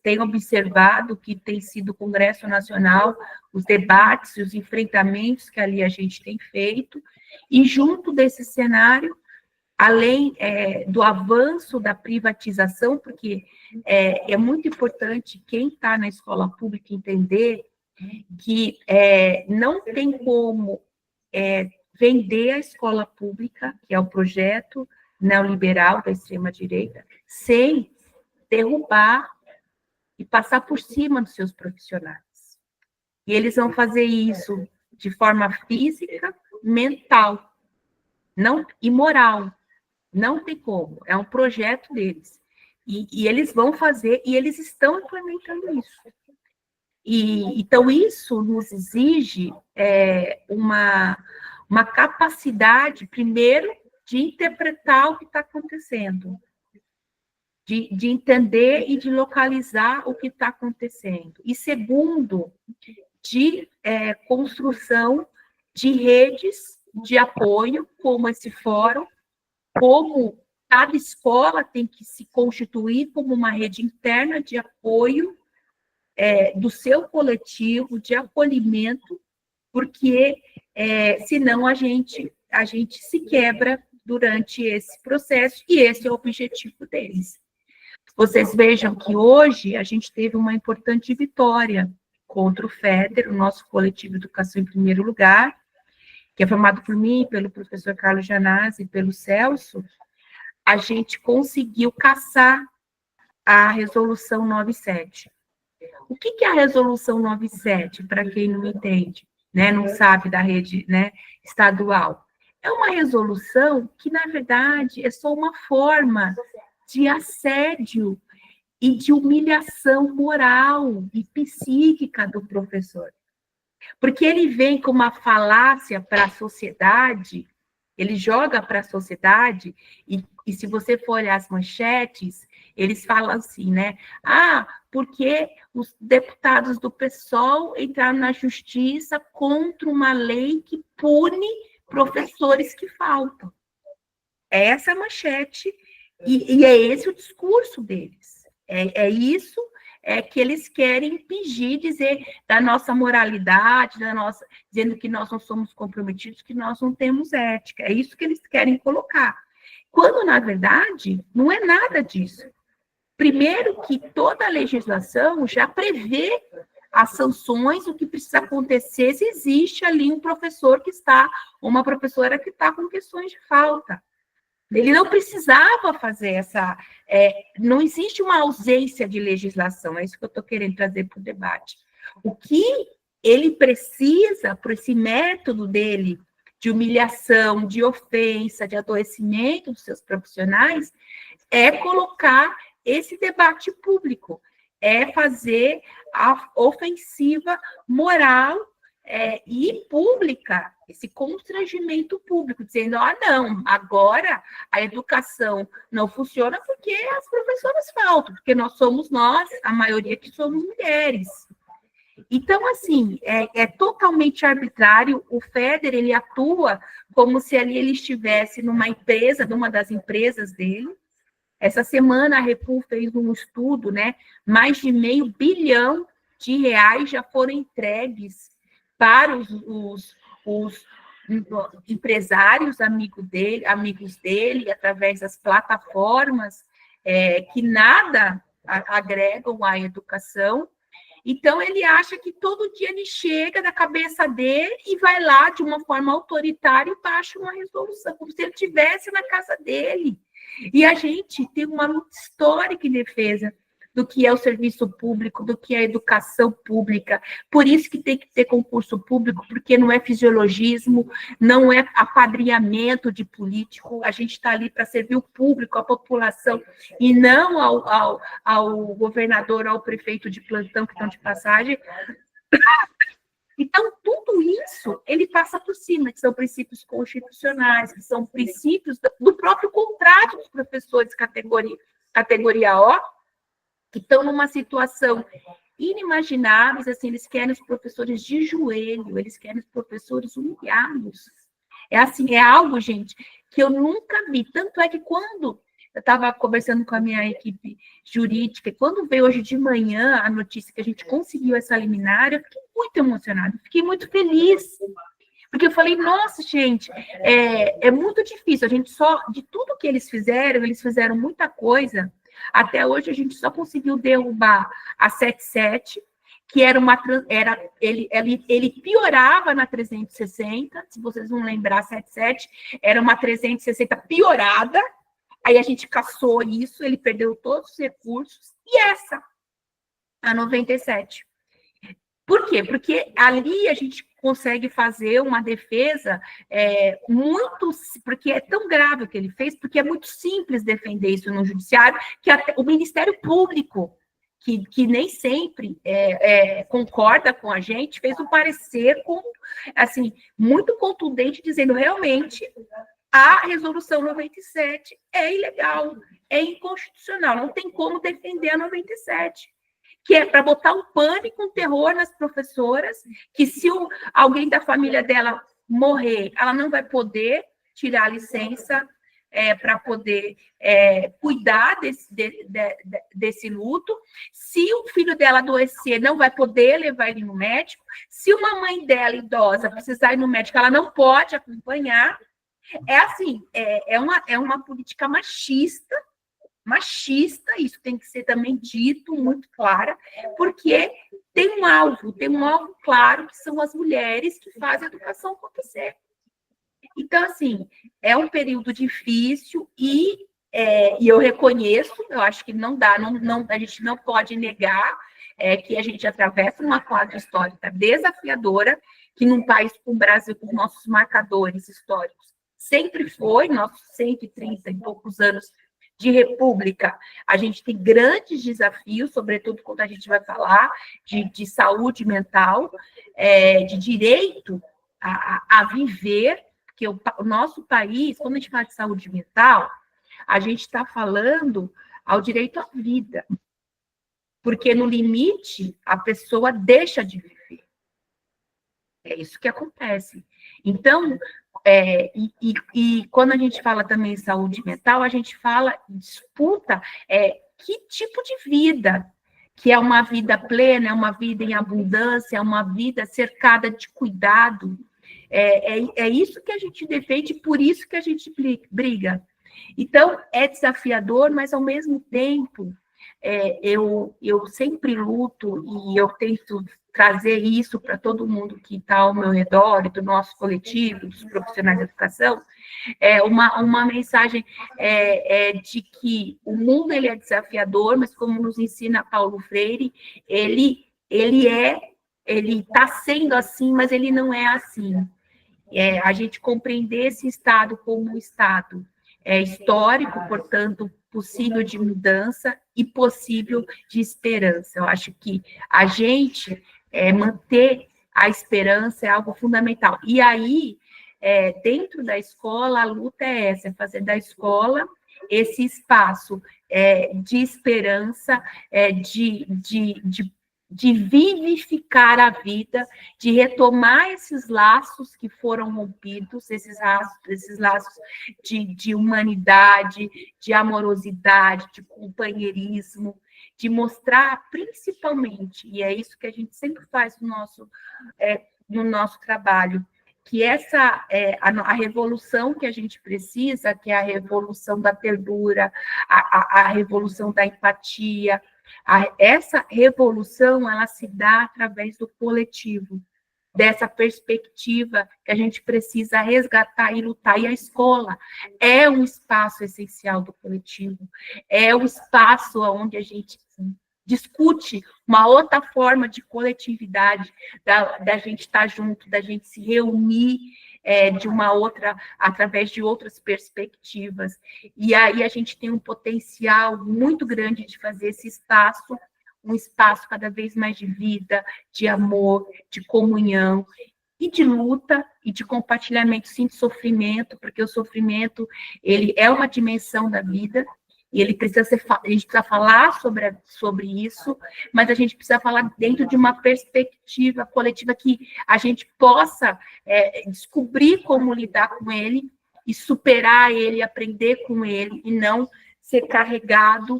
S7: tem observado que tem sido o Congresso Nacional, os debates e os enfrentamentos que ali a gente tem feito, e junto desse cenário, além do avanço da privatização, porque é muito importante quem está na escola pública entender que não tem como vender a escola pública, que é o projeto neoliberal da extrema-direita, sem derrubar e passar por cima dos seus profissionais. E eles vão fazer isso de forma física, mental, e moral. Não tem como, é um projeto deles. E eles vão fazer, e eles estão implementando isso. Então, isso nos exige uma capacidade, primeiro, de interpretar o que está acontecendo, de entender e de localizar o que está acontecendo. E, segundo, de construção de redes de apoio, como esse fórum, como cada escola tem que se constituir como uma rede interna de apoio do seu coletivo, de acolhimento, porque senão a gente se quebra durante esse processo, e esse é o objetivo deles. Vocês vejam que hoje a gente teve uma importante vitória contra o Feder, o nosso coletivo Educação em Primeiro Lugar, que é formado por mim, pelo professor Carlos Janazzi e pelo Celso. A gente conseguiu caçar a Resolução 97. O que é a Resolução 97, para quem não entende, né, não sabe da rede, né, estadual? É uma resolução que, na verdade, é só uma forma de assédio e de humilhação moral e psíquica do professor. Porque ele vem com uma falácia para a sociedade, ele joga para a sociedade, e se você for olhar as manchetes, eles falam assim, né? Ah, porque os deputados do PSOL entraram na justiça contra uma lei que pune professores que faltam. Essa é a manchete, e é esse o discurso deles. É isso que eles querem impingir, dizer da nossa moralidade, dizendo que nós não somos comprometidos, que nós não temos ética. É isso que eles querem colocar. Quando, na verdade, não é nada disso. Primeiro que toda a legislação já prevê as sanções, o que precisa acontecer se existe ali um professor que está, uma professora que está com questões de falta. Ele não precisava fazer essa... não existe uma ausência de legislação, é isso que eu estou querendo trazer para o debate. O que ele precisa, por esse método dele, de humilhação, de ofensa, de adoecimento dos seus profissionais, é colocar esse debate público, é fazer a ofensiva moral e pública, esse constrangimento público, dizendo, não, agora a educação não funciona porque as professoras faltam, porque nós, a maioria que somos mulheres. Então, assim, é totalmente arbitrário. O FEDER, ele atua como se ali ele estivesse numa empresa, numa das empresas dele. Essa semana a Repul fez um estudo, né? Mais de R$500 bilhão já foram entregues para os empresários amigos dele, através das plataformas que nada agregam à educação. Então, ele acha que todo dia ele chega na cabeça dele e vai lá, de uma forma autoritária, e baixa uma resolução, como se ele estivesse na casa dele. E a gente tem uma luta histórica em defesa do que é o serviço público, do que é a educação pública. Por isso que tem que ter concurso público, porque não é fisiologismo, não é apadrinhamento de político. A gente está ali para servir o público, a população, e não ao governador, ao prefeito de plantão que estão de passagem. Então, tudo isso, ele passa por cima, que são princípios constitucionais, que são princípios do próprio contrato dos professores categoria O, que estão numa situação inimaginável, assim, eles querem os professores de joelho, eles querem os professores humilhados. É algo, gente, que eu nunca vi. Tanto é que quando eu estava conversando com a minha equipe jurídica, e quando veio hoje de manhã a notícia que a gente conseguiu essa liminar, eu fiquei muito emocionada, fiquei muito feliz. Porque eu falei, nossa, gente, é muito difícil. A gente de tudo que eles fizeram muita coisa. Até hoje a gente só conseguiu derrubar a 77, que ele piorava na 360, se vocês vão lembrar, a 77 era uma 360 piorada, aí a gente cassou isso, ele perdeu todos os recursos, e a 97. Por quê? Porque ali a gente consegue fazer uma defesa porque é tão grave o que ele fez, porque é muito simples defender isso no judiciário, que até o Ministério Público, que nem sempre concorda com a gente, fez um parecer muito contundente, dizendo realmente a resolução 97 é ilegal, é inconstitucional, não tem como defender a 97. Que é para botar um pânico, um terror nas professoras, que se alguém da família dela morrer, ela não vai poder tirar a licença para poder cuidar desse luto. Se o filho dela adoecer, não vai poder levar ele no médico. Se uma mãe dela, idosa, precisar ir no médico, ela não pode acompanhar. É uma política machista, isso tem que ser também dito, muito clara, porque tem um alvo claro, que são as mulheres que fazem a educação acontecer. Então, assim, é um período difícil e E eu reconheço, eu acho que não dá, a gente não pode negar que a gente atravessa uma fase histórica desafiadora, que num país como o Brasil, com nossos marcadores históricos, sempre foi, nossos 130 e poucos anos de república, a gente tem grandes desafios, sobretudo quando a gente vai falar de saúde mental, de direito a viver, porque o nosso país, quando a gente fala de saúde mental, a gente está falando ao direito à vida, porque no limite a pessoa deixa de viver. É isso que acontece. Então, quando a gente fala também em saúde mental, a gente fala, disputa que tipo de vida, que é uma vida plena, é uma vida em abundância, é uma vida cercada de cuidado. É isso que a gente defende, por isso que a gente briga. Então, é desafiador, mas, ao mesmo tempo, eu sempre luto e eu tento trazer isso para todo mundo que está ao meu redor, e do nosso coletivo, dos profissionais de educação, uma mensagem de que o mundo ele é desafiador, mas, como nos ensina Paulo Freire, ele está sendo assim, mas ele não é assim. A gente compreender esse estado como um estado histórico, portanto, possível de mudança e possível de esperança. Eu acho que a gente manter a esperança é algo fundamental. E aí, dentro da escola, a luta é essa, é fazer da escola esse espaço de esperança, de vivificar a vida, de retomar esses laços que foram rompidos, esses laços de humanidade, de amorosidade, de companheirismo, de mostrar principalmente, e é isso que a gente sempre faz no nosso trabalho, que essa a revolução que a gente precisa, que é a revolução da ternura, a revolução da empatia. Essa revolução, ela se dá através do coletivo, dessa perspectiva que a gente precisa resgatar e lutar. E a escola é um espaço essencial do coletivo, é o espaço onde a gente discute uma outra forma de coletividade, da gente estar junto, da gente se reunir de uma outra, através de outras perspectivas. E aí a gente tem um potencial muito grande de fazer esse espaço, um espaço cada vez mais de vida, de amor, de comunhão, e de luta, e de compartilhamento, sim, de sofrimento, porque o sofrimento, ele é uma dimensão da vida, e ele precisa a gente precisa falar sobre isso, mas a gente precisa falar dentro de uma perspectiva coletiva que a gente possa descobrir como lidar com ele e superar ele, aprender com ele, e não ser carregado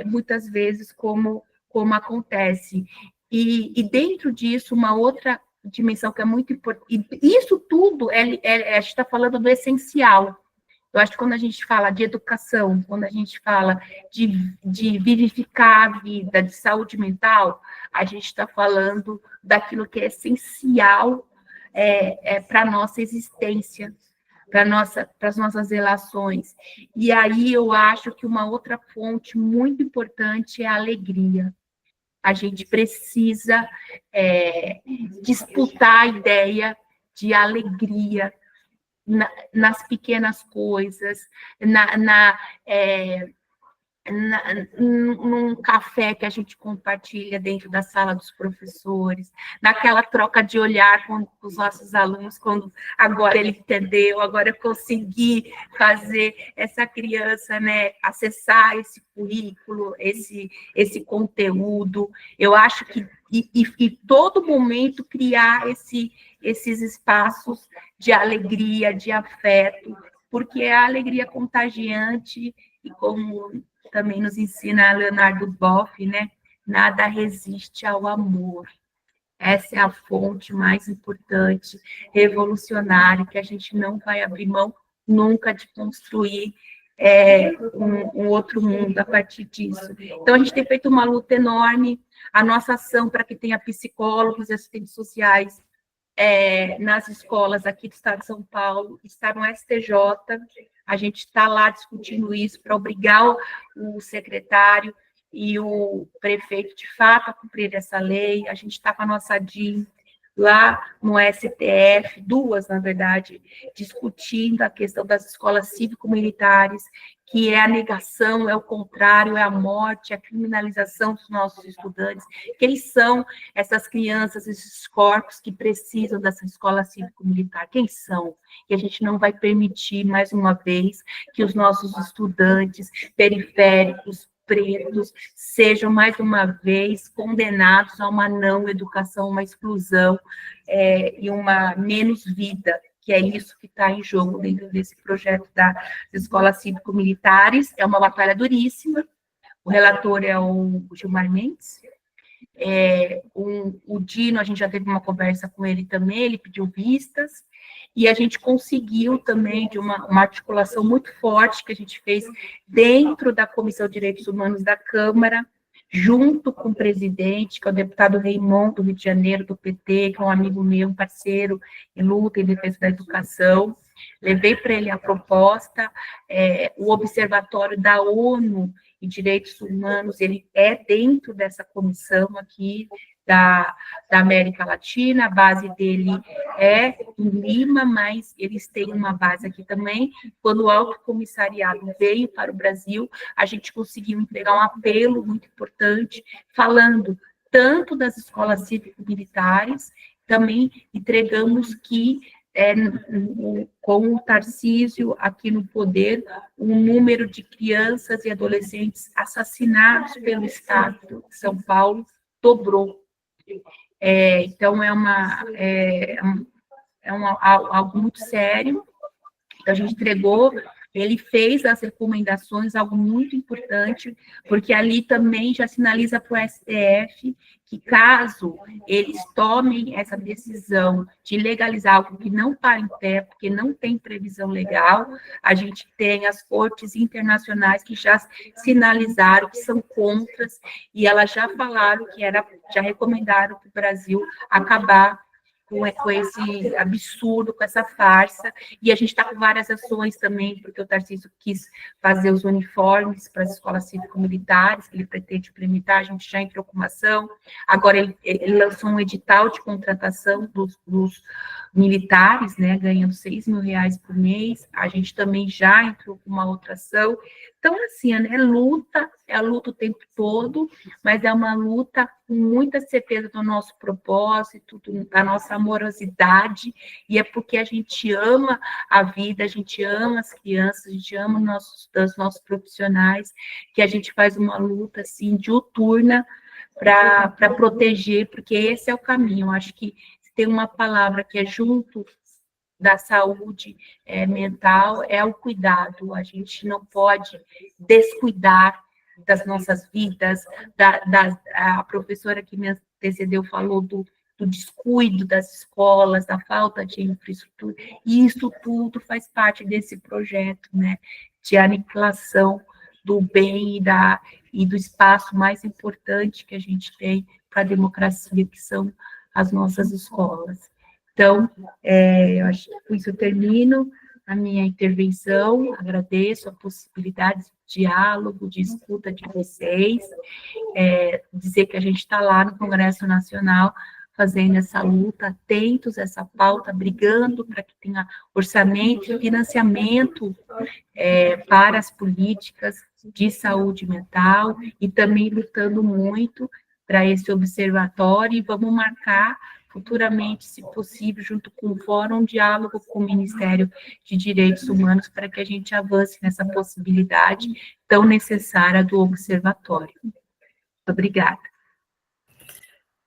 S7: muitas vezes como acontece. E dentro disso, uma outra dimensão que é muito importante, e isso tudo, a gente está falando do essencial. Eu acho que quando a gente fala de educação, quando a gente fala de vivificar a vida, de saúde mental, a gente está falando daquilo que é essencial para a nossa existência, para as nossas relações. E aí eu acho que uma outra fonte muito importante é a alegria. A gente precisa disputar a ideia de alegria nas pequenas coisas, num café que a gente compartilha dentro da sala dos professores, naquela troca de olhar com os nossos alunos, quando agora ele entendeu, agora eu consegui fazer essa criança, acessar esse currículo, esse conteúdo. Eu acho que e todo momento criar esses espaços de alegria, de afeto, porque é a alegria contagiante, e como também nos ensina Leonardo Boff, nada resiste ao amor. Essa é a fonte mais importante, revolucionária, que a gente não vai abrir mão nunca de construir um outro mundo a partir disso. Então, a gente tem feito uma luta enorme, a nossa ação para que tenha psicólogos e assistentes sociais nas escolas aqui do estado de São Paulo, está no STJ, a gente está lá discutindo isso para obrigar o secretário e o prefeito, de fato, a cumprir essa lei. A gente está com a nossa DIN lá no STF, duas, na verdade, discutindo a questão das escolas cívico-militares, que é a negação, é o contrário, é a morte, é a criminalização dos nossos estudantes. Quem são essas crianças, esses corpos que precisam dessa escola cívico-militar? Quem são? E a gente não vai permitir, mais uma vez, que os nossos estudantes periféricos, pretos, sejam, mais uma vez, condenados a uma não educação, uma exclusão e uma menos vida, que é isso que está em jogo dentro desse projeto das escolas cívico-militares. É uma batalha duríssima. O relator é o Gilmar Mendes. O Dino, a gente já teve uma conversa com ele também, ele pediu vistas, e a gente conseguiu também, de uma articulação muito forte que a gente fez dentro da Comissão de Direitos Humanos da Câmara, junto com o presidente, que é o deputado Raymond, do Rio de Janeiro, do PT, que é um amigo meu, um parceiro em luta em defesa da educação. Levei para ele a proposta, o Observatório da ONU em Direitos Humanos, ele é dentro dessa comissão aqui da América Latina, a base dele é em Lima, mas eles têm uma base aqui também. Quando o Alto Comissariado veio para o Brasil, a gente conseguiu entregar um apelo muito importante, falando tanto das escolas cívico-militares, também entregamos que com o Tarcísio aqui no poder, o número de crianças e adolescentes assassinados pelo Estado de São Paulo dobrou. Então, algo muito sério. Então, a gente entregou, ele fez as recomendações, algo muito importante, porque ali também já sinaliza para o STF que, caso eles tomem essa decisão de legalizar algo que não para em pé, porque não tem previsão legal, a gente tem as cortes internacionais que já sinalizaram que são contras, e elas já falaram que já recomendaram para o Brasil acabar com esse absurdo, com essa farsa, e a gente está com várias ações também, porque o Tarcísio quis fazer os uniformes para as escolas cívico-militares, que ele pretende implementar, a gente já entrou com uma ação, agora ele lançou um edital de contratação dos militares, né, ganhando R$6 mil por mês, a gente também já entrou com uma outra ação. Então, assim, é a luta o tempo todo, mas é uma luta com muita certeza do nosso propósito, da nossa amorosidade, e é porque a gente ama a vida, a gente ama as crianças, a gente ama os nossos profissionais, que a gente faz uma luta, assim, diuturna para proteger, porque esse é o caminho. Eu acho que tem uma palavra que é junto da saúde mental, é o cuidado. A gente não pode descuidar das nossas vidas. A professora que me antecedeu falou do descuido das escolas, da falta de infraestrutura, e isso tudo faz parte desse projeto, né, de aniquilação do bem e do espaço mais importante que a gente tem para a democracia, que são as nossas escolas. Então, eu acho que com isso eu termino a minha intervenção, agradeço a possibilidade de diálogo, de escuta de vocês, dizer que a gente está lá no Congresso Nacional fazendo essa luta, atentos a essa pauta, brigando para que tenha orçamento e financiamento para as políticas de saúde mental, e também lutando muito para esse observatório, e vamos marcar futuramente, se possível, junto com o Fórum, um diálogo com o Ministério de Direitos Humanos para que a gente avance nessa possibilidade tão necessária do observatório. Muito obrigada.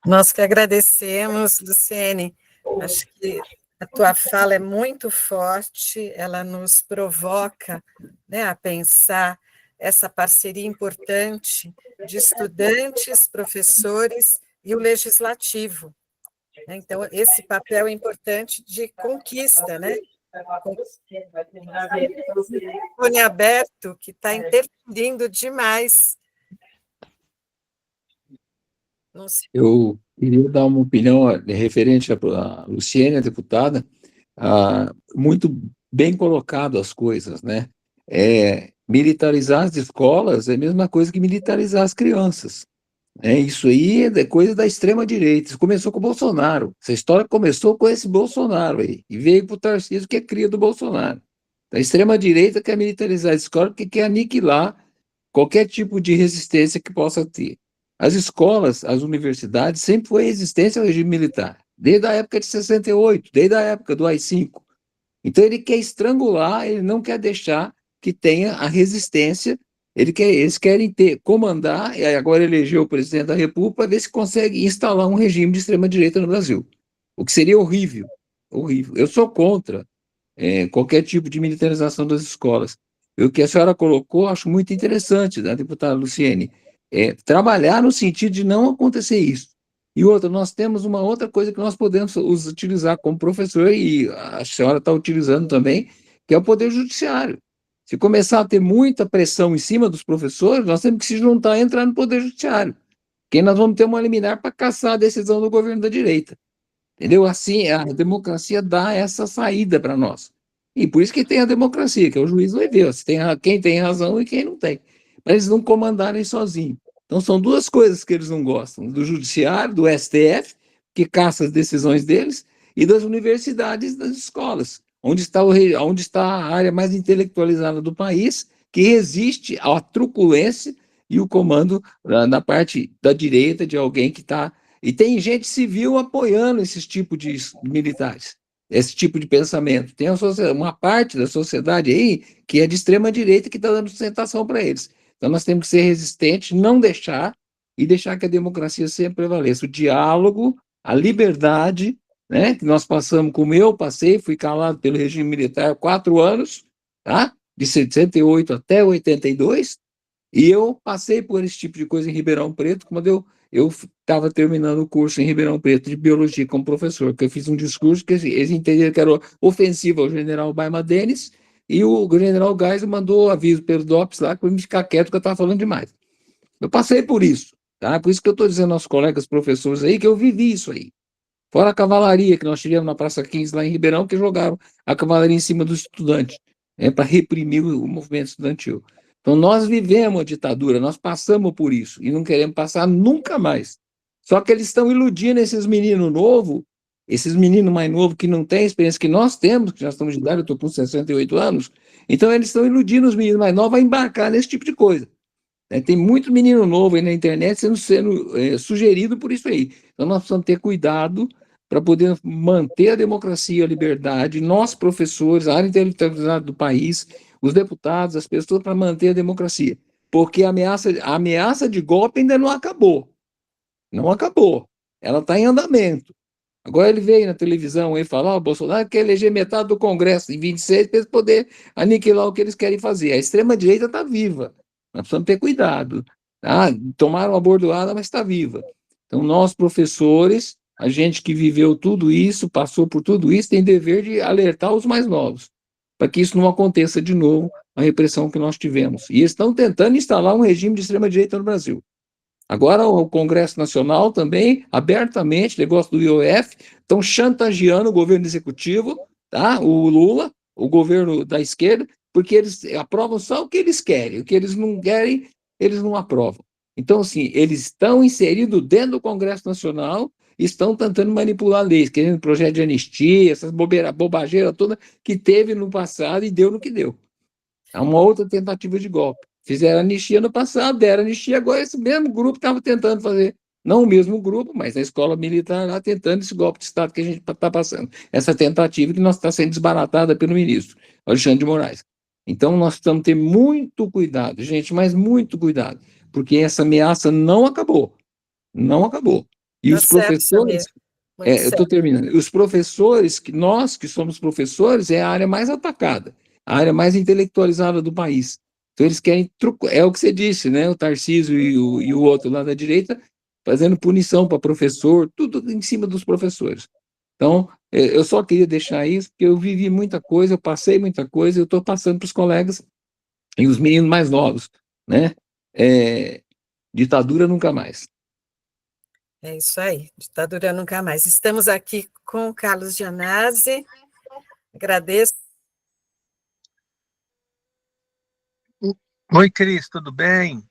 S1: Nós que agradecemos, Luciene. Acho que a tua fala é muito forte, ela nos provoca, né, a pensar essa parceria importante de estudantes, professores e o legislativo. Então, esse papel importante de conquista, né? Telefone aberto, que está interferindo demais. Não sei.
S4: Eu queria dar uma opinião referente à Luciene, a deputada, muito bem colocado as coisas, né? Militarizar as escolas é a mesma coisa que militarizar as crianças. Isso aí é coisa da extrema-direita. Isso começou com o Bolsonaro. Essa história começou com esse Bolsonaro aí. E veio para o Tarcísio, que é cria do Bolsonaro. A extrema-direita quer militarizar a escola porque quer aniquilar qualquer tipo de resistência que possa ter. As escolas, as universidades, sempre foi resistência ao regime militar. Desde a época de 68, desde a época do AI-5. Então ele quer estrangular, ele não quer deixar que tenha a resistência. Eles querem comandar, e agora elegeu o presidente da República para ver se consegue instalar um regime de extrema-direita no Brasil. O que seria horrível, horrível. Eu sou contra qualquer tipo de militarização das escolas. O que a senhora colocou, acho muito interessante, da deputada Luciene, trabalhar no sentido de não acontecer isso. E outra, nós temos uma outra coisa que nós podemos utilizar como professor, e a senhora está utilizando também, que é o Poder Judiciário. Se começar a ter muita pressão em cima dos professores, nós temos que se juntar e entrar no Poder Judiciário. Porque nós vamos ter uma liminar para caçar a decisão do governo da direita. Entendeu? Assim, a democracia dá essa saída para nós. E por isso que tem a democracia, que o juiz vai ver quem tem razão e quem não tem. Para eles não comandarem sozinhos. Então, são duas coisas que eles não gostam: do judiciário, do STF, que caça as decisões deles, e das universidades, das escolas, onde está a área mais intelectualizada do país, que resiste à truculência e o comando na parte da direita de alguém que está. E tem gente civil apoiando esses tipos de militares, esse tipo de pensamento. Tem uma parte da sociedade aí que é de extrema direita que está dando sustentação para eles. Então nós temos que ser resistentes, não deixar, e deixar que a democracia sempre prevaleça. O diálogo, a liberdade, né, que nós passamos, como eu passei, fui calado pelo regime militar 4 anos, tá? De 68 até 82, e eu passei por esse tipo de coisa em Ribeirão Preto, quando eu estava terminando o curso em Ribeirão Preto de Biologia como professor, que eu fiz um discurso que eles entenderam que era ofensivo ao general Baima Denis, e o general Geisel mandou aviso pelo DOPS lá para eu me ficar quieto, que eu estava falando demais. Eu passei por isso, tá? Por isso que eu estou dizendo aos colegas professores aí que eu vivi isso aí. Fora a cavalaria que nós tivemos na Praça 15 lá em Ribeirão, que jogaram a cavalaria em cima dos estudantes, para reprimir o movimento estudantil. Então, nós vivemos a ditadura, nós passamos por isso, e não queremos passar nunca mais. Só que eles estão iludindo esses meninos novos, esses meninos mais novos que não têm a experiência que nós temos, que já estamos de idade, eu estou com 68 anos, então eles estão iludindo os meninos mais novos a embarcar nesse tipo de coisa. Tem muito menino novo aí na internet sendo sugerido por isso aí. Então nós precisamos ter cuidado para poder manter a democracia, a liberdade, nós professores, a área intelectualizada do país, os deputados, as pessoas, para manter a democracia. Porque a ameaça de golpe ainda não acabou. Não acabou. Ela está em andamento. Agora ele veio na televisão e falou: o Bolsonaro quer eleger metade do Congresso em 26 para eles poderem aniquilar o que eles querem fazer. A extrema-direita está viva. Nós precisamos ter cuidado. Tá? Tomaram uma bordoada, mas está viva. Então, nós, professores, a gente que viveu tudo isso, passou por tudo isso, tem dever de alertar os mais novos, para que isso não aconteça de novo, a repressão que nós tivemos. E estão tentando instalar um regime de extrema-direita no Brasil. Agora o Congresso Nacional também, abertamente, negócio do IOF, estão chantageando o governo executivo, tá? O Lula, o governo da esquerda, porque eles aprovam só o que eles querem, o que eles não querem, eles não aprovam. Então, assim, eles estão inseridos dentro do Congresso Nacional e estão tentando manipular leis, querendo projeto de anistia, essas bobageiras toda que teve no passado e deu no que deu. É uma outra tentativa de golpe. Fizeram anistia no passado, deram anistia, agora esse mesmo grupo estava tentando fazer, não o mesmo grupo, mas na escola militar lá, tentando esse golpe de Estado que a gente está passando. Essa tentativa que nós está sendo desbaratada pelo ministro Alexandre de Moraes. Então, nós precisamos ter muito cuidado, gente, mas muito cuidado, porque essa ameaça não acabou. Não acabou. E
S1: Tá
S4: os
S1: certo,
S4: professores...
S1: Samir. Muito
S4: eu estou
S1: certo.
S4: terminando. Os professores, nós que somos professores, é a área mais atacada, a área mais intelectualizada do país. Então, eles querem é o que você disse, né? O Tarcísio e o outro lá da direita, fazendo punição para professor, tudo em cima dos professores. Então, eu só queria deixar isso, porque eu vivi muita coisa, eu passei muita coisa, eu estou passando para os colegas e os meninos mais novos, né? Ditadura nunca mais.
S1: É isso aí, ditadura nunca mais. Estamos aqui com o Carlos Gianazzi. Agradeço.
S8: Oi, Cris, tudo bem?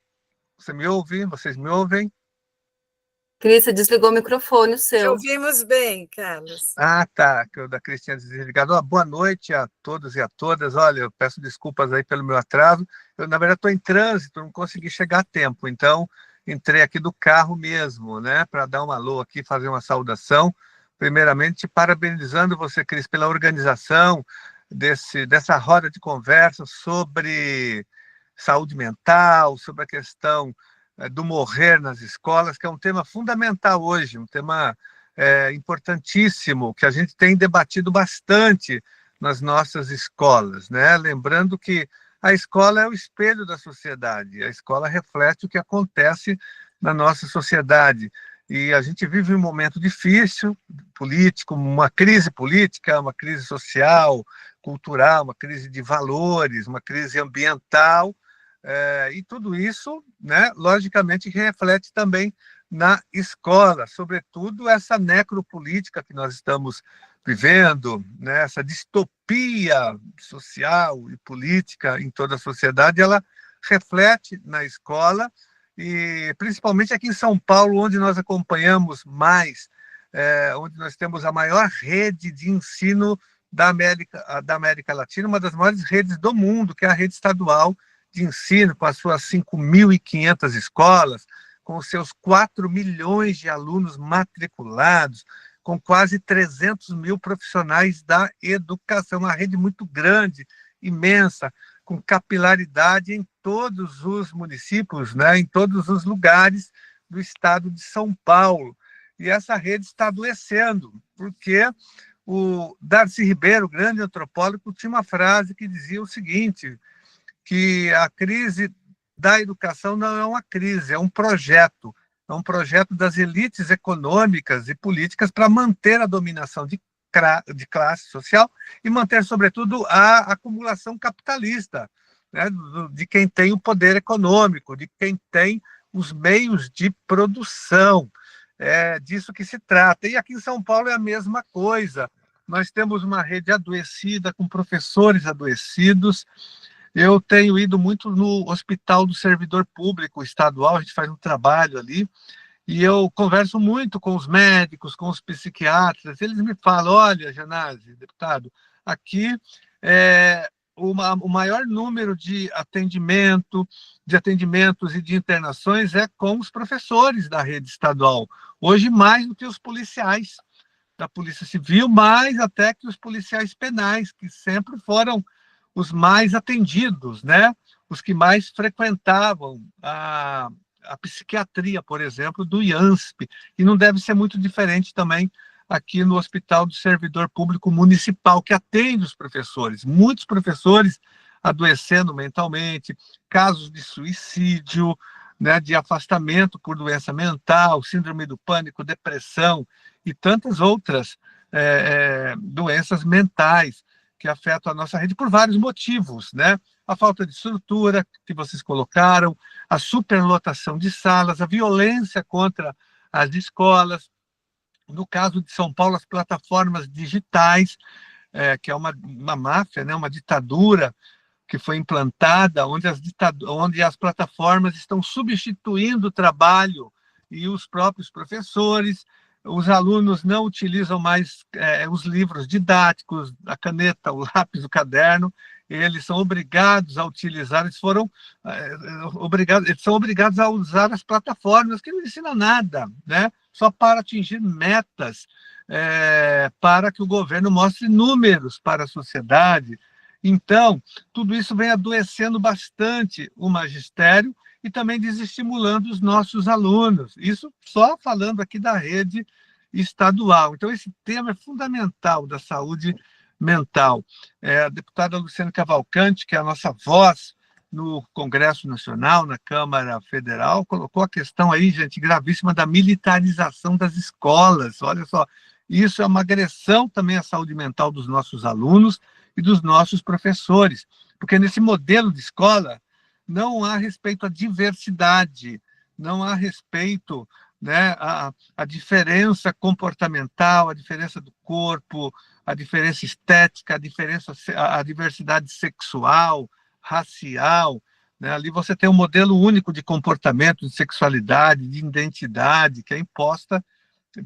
S8: Você me ouve? Vocês me ouvem?
S9: Cris, você desligou o microfone, o
S1: Te
S9: seu.
S1: ouvimos bem, Carlos.
S8: Ah, tá, que o da Cris tinha desligado. Boa noite a todos e a todas. Olha, eu peço desculpas aí pelo meu atraso. Eu, na verdade, estou em trânsito, não consegui chegar a tempo. Então, entrei aqui do carro mesmo, né, para dar um alô aqui, fazer uma saudação. Primeiramente, parabenizando você, Cris, pela organização dessa roda de conversa sobre saúde mental, sobre a questão do morrer nas escolas, que é um tema fundamental hoje, um tema importantíssimo, que a gente tem debatido bastante nas nossas escolas, né? Lembrando que a escola é o espelho da sociedade, a escola reflete o que acontece na nossa sociedade. E a gente vive um momento difícil, político, uma crise política, uma crise social, cultural, uma crise de valores, uma crise ambiental, e tudo isso, né, logicamente, reflete também na escola, sobretudo essa necropolítica que nós estamos vivendo, né, essa distopia social e política em toda a sociedade, ela reflete na escola, e principalmente aqui em São Paulo, onde nós acompanhamos mais, onde nós temos a maior rede de ensino da América Latina, uma das maiores redes do mundo, que é a rede estadual de ensino, com as suas 5.500 escolas, com os seus 4 milhões de alunos matriculados, com quase 300 mil profissionais da educação, uma rede muito grande, imensa, com capilaridade em todos os municípios, né, em todos os lugares do estado de São Paulo. E essa rede está adoecendo, porque o Darcy Ribeiro, grande antropólogo, tinha uma frase que dizia o seguinte, que a crise da educação não é uma crise, é um projeto das elites econômicas e políticas para manter a dominação de classe social e manter, sobretudo, a acumulação capitalista, né, de quem tem o poder econômico, de quem tem os meios de produção. É disso que se trata. E aqui em São Paulo é a mesma coisa. Nós temos uma rede adoecida, com professores adoecidos. Eu tenho ido muito no Hospital do Servidor Público Estadual, a gente faz um trabalho ali, e eu converso muito com os médicos, com os psiquiatras, eles me falam, olha, Janase, deputado, aqui o maior número de atendimentos e de internações é com os professores da rede estadual, hoje mais do que os policiais da Polícia Civil, mais até que os policiais penais, que sempre foram os mais atendidos, né? Os que mais frequentavam a psiquiatria, por exemplo, do IANSP, e não deve ser muito diferente também aqui no Hospital do Servidor Público Municipal, que atende os professores. Muitos professores adoecendo mentalmente, casos de suicídio, né, de afastamento por doença mental, síndrome do pânico, depressão e tantas outras doenças mentais que afetam a nossa rede por vários motivos, né? A falta de estrutura que vocês colocaram, a superlotação de salas, a violência contra as escolas. No caso de São Paulo, as plataformas digitais, que é uma máfia, né? Uma ditadura que foi implantada, onde as plataformas estão substituindo o trabalho e os próprios professores. Os alunos não utilizam mais os livros didáticos, a caneta, o lápis, o caderno, eles são obrigados a utilizar, eles são obrigados a usar as plataformas, que não ensinam nada, né? Só para atingir metas, para que o governo mostre números para a sociedade. Então, tudo isso vem adoecendo bastante o magistério e também desestimulando os nossos alunos. Isso só falando aqui da rede estadual. Então, esse tema é fundamental da saúde mental. A deputada Luciane Cavalcante, que é a nossa voz no Congresso Nacional, na Câmara Federal, colocou a questão aí, gente, gravíssima da militarização das escolas. Olha só, isso é uma agressão também à saúde mental dos nossos alunos e dos nossos professores, porque nesse modelo de escola não há respeito à diversidade, não há respeito, né, à diferença comportamental, à diferença do corpo, à diferença estética, à diversidade sexual, racial, né? Ali você tem um modelo único de comportamento, de sexualidade, de identidade, que é imposta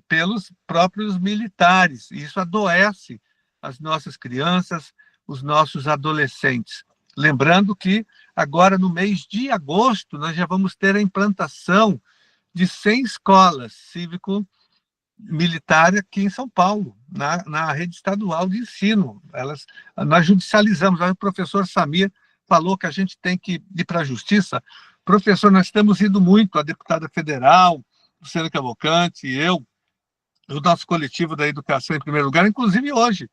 S8: pelos próprios militares. E isso adoece as nossas crianças, os nossos adolescentes. Lembrando que agora, no mês de agosto, nós já vamos ter a implantação de 100 escolas cívico-militar aqui em São Paulo, na rede estadual de ensino. Nós judicializamos. O professor Samir falou que a gente tem que ir para a justiça. Professor, nós estamos indo muito, a deputada federal, Luciana Cavalcante, eu, o nosso coletivo da educação em primeiro lugar, inclusive hoje,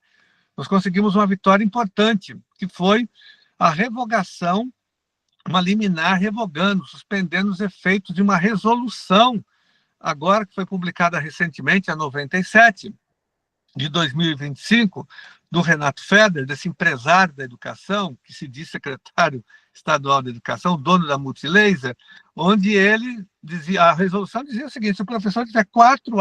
S8: nós conseguimos uma vitória importante, que foi a revogação, uma liminar revogando, suspendendo os efeitos de uma resolução, agora que foi publicada recentemente, a 97, de 2025, do Renato Feder, desse empresário da educação, que se diz secretário estadual da educação, dono da Multilaser, onde ele dizia, a resolução dizia o seguinte: se o professor tiver 4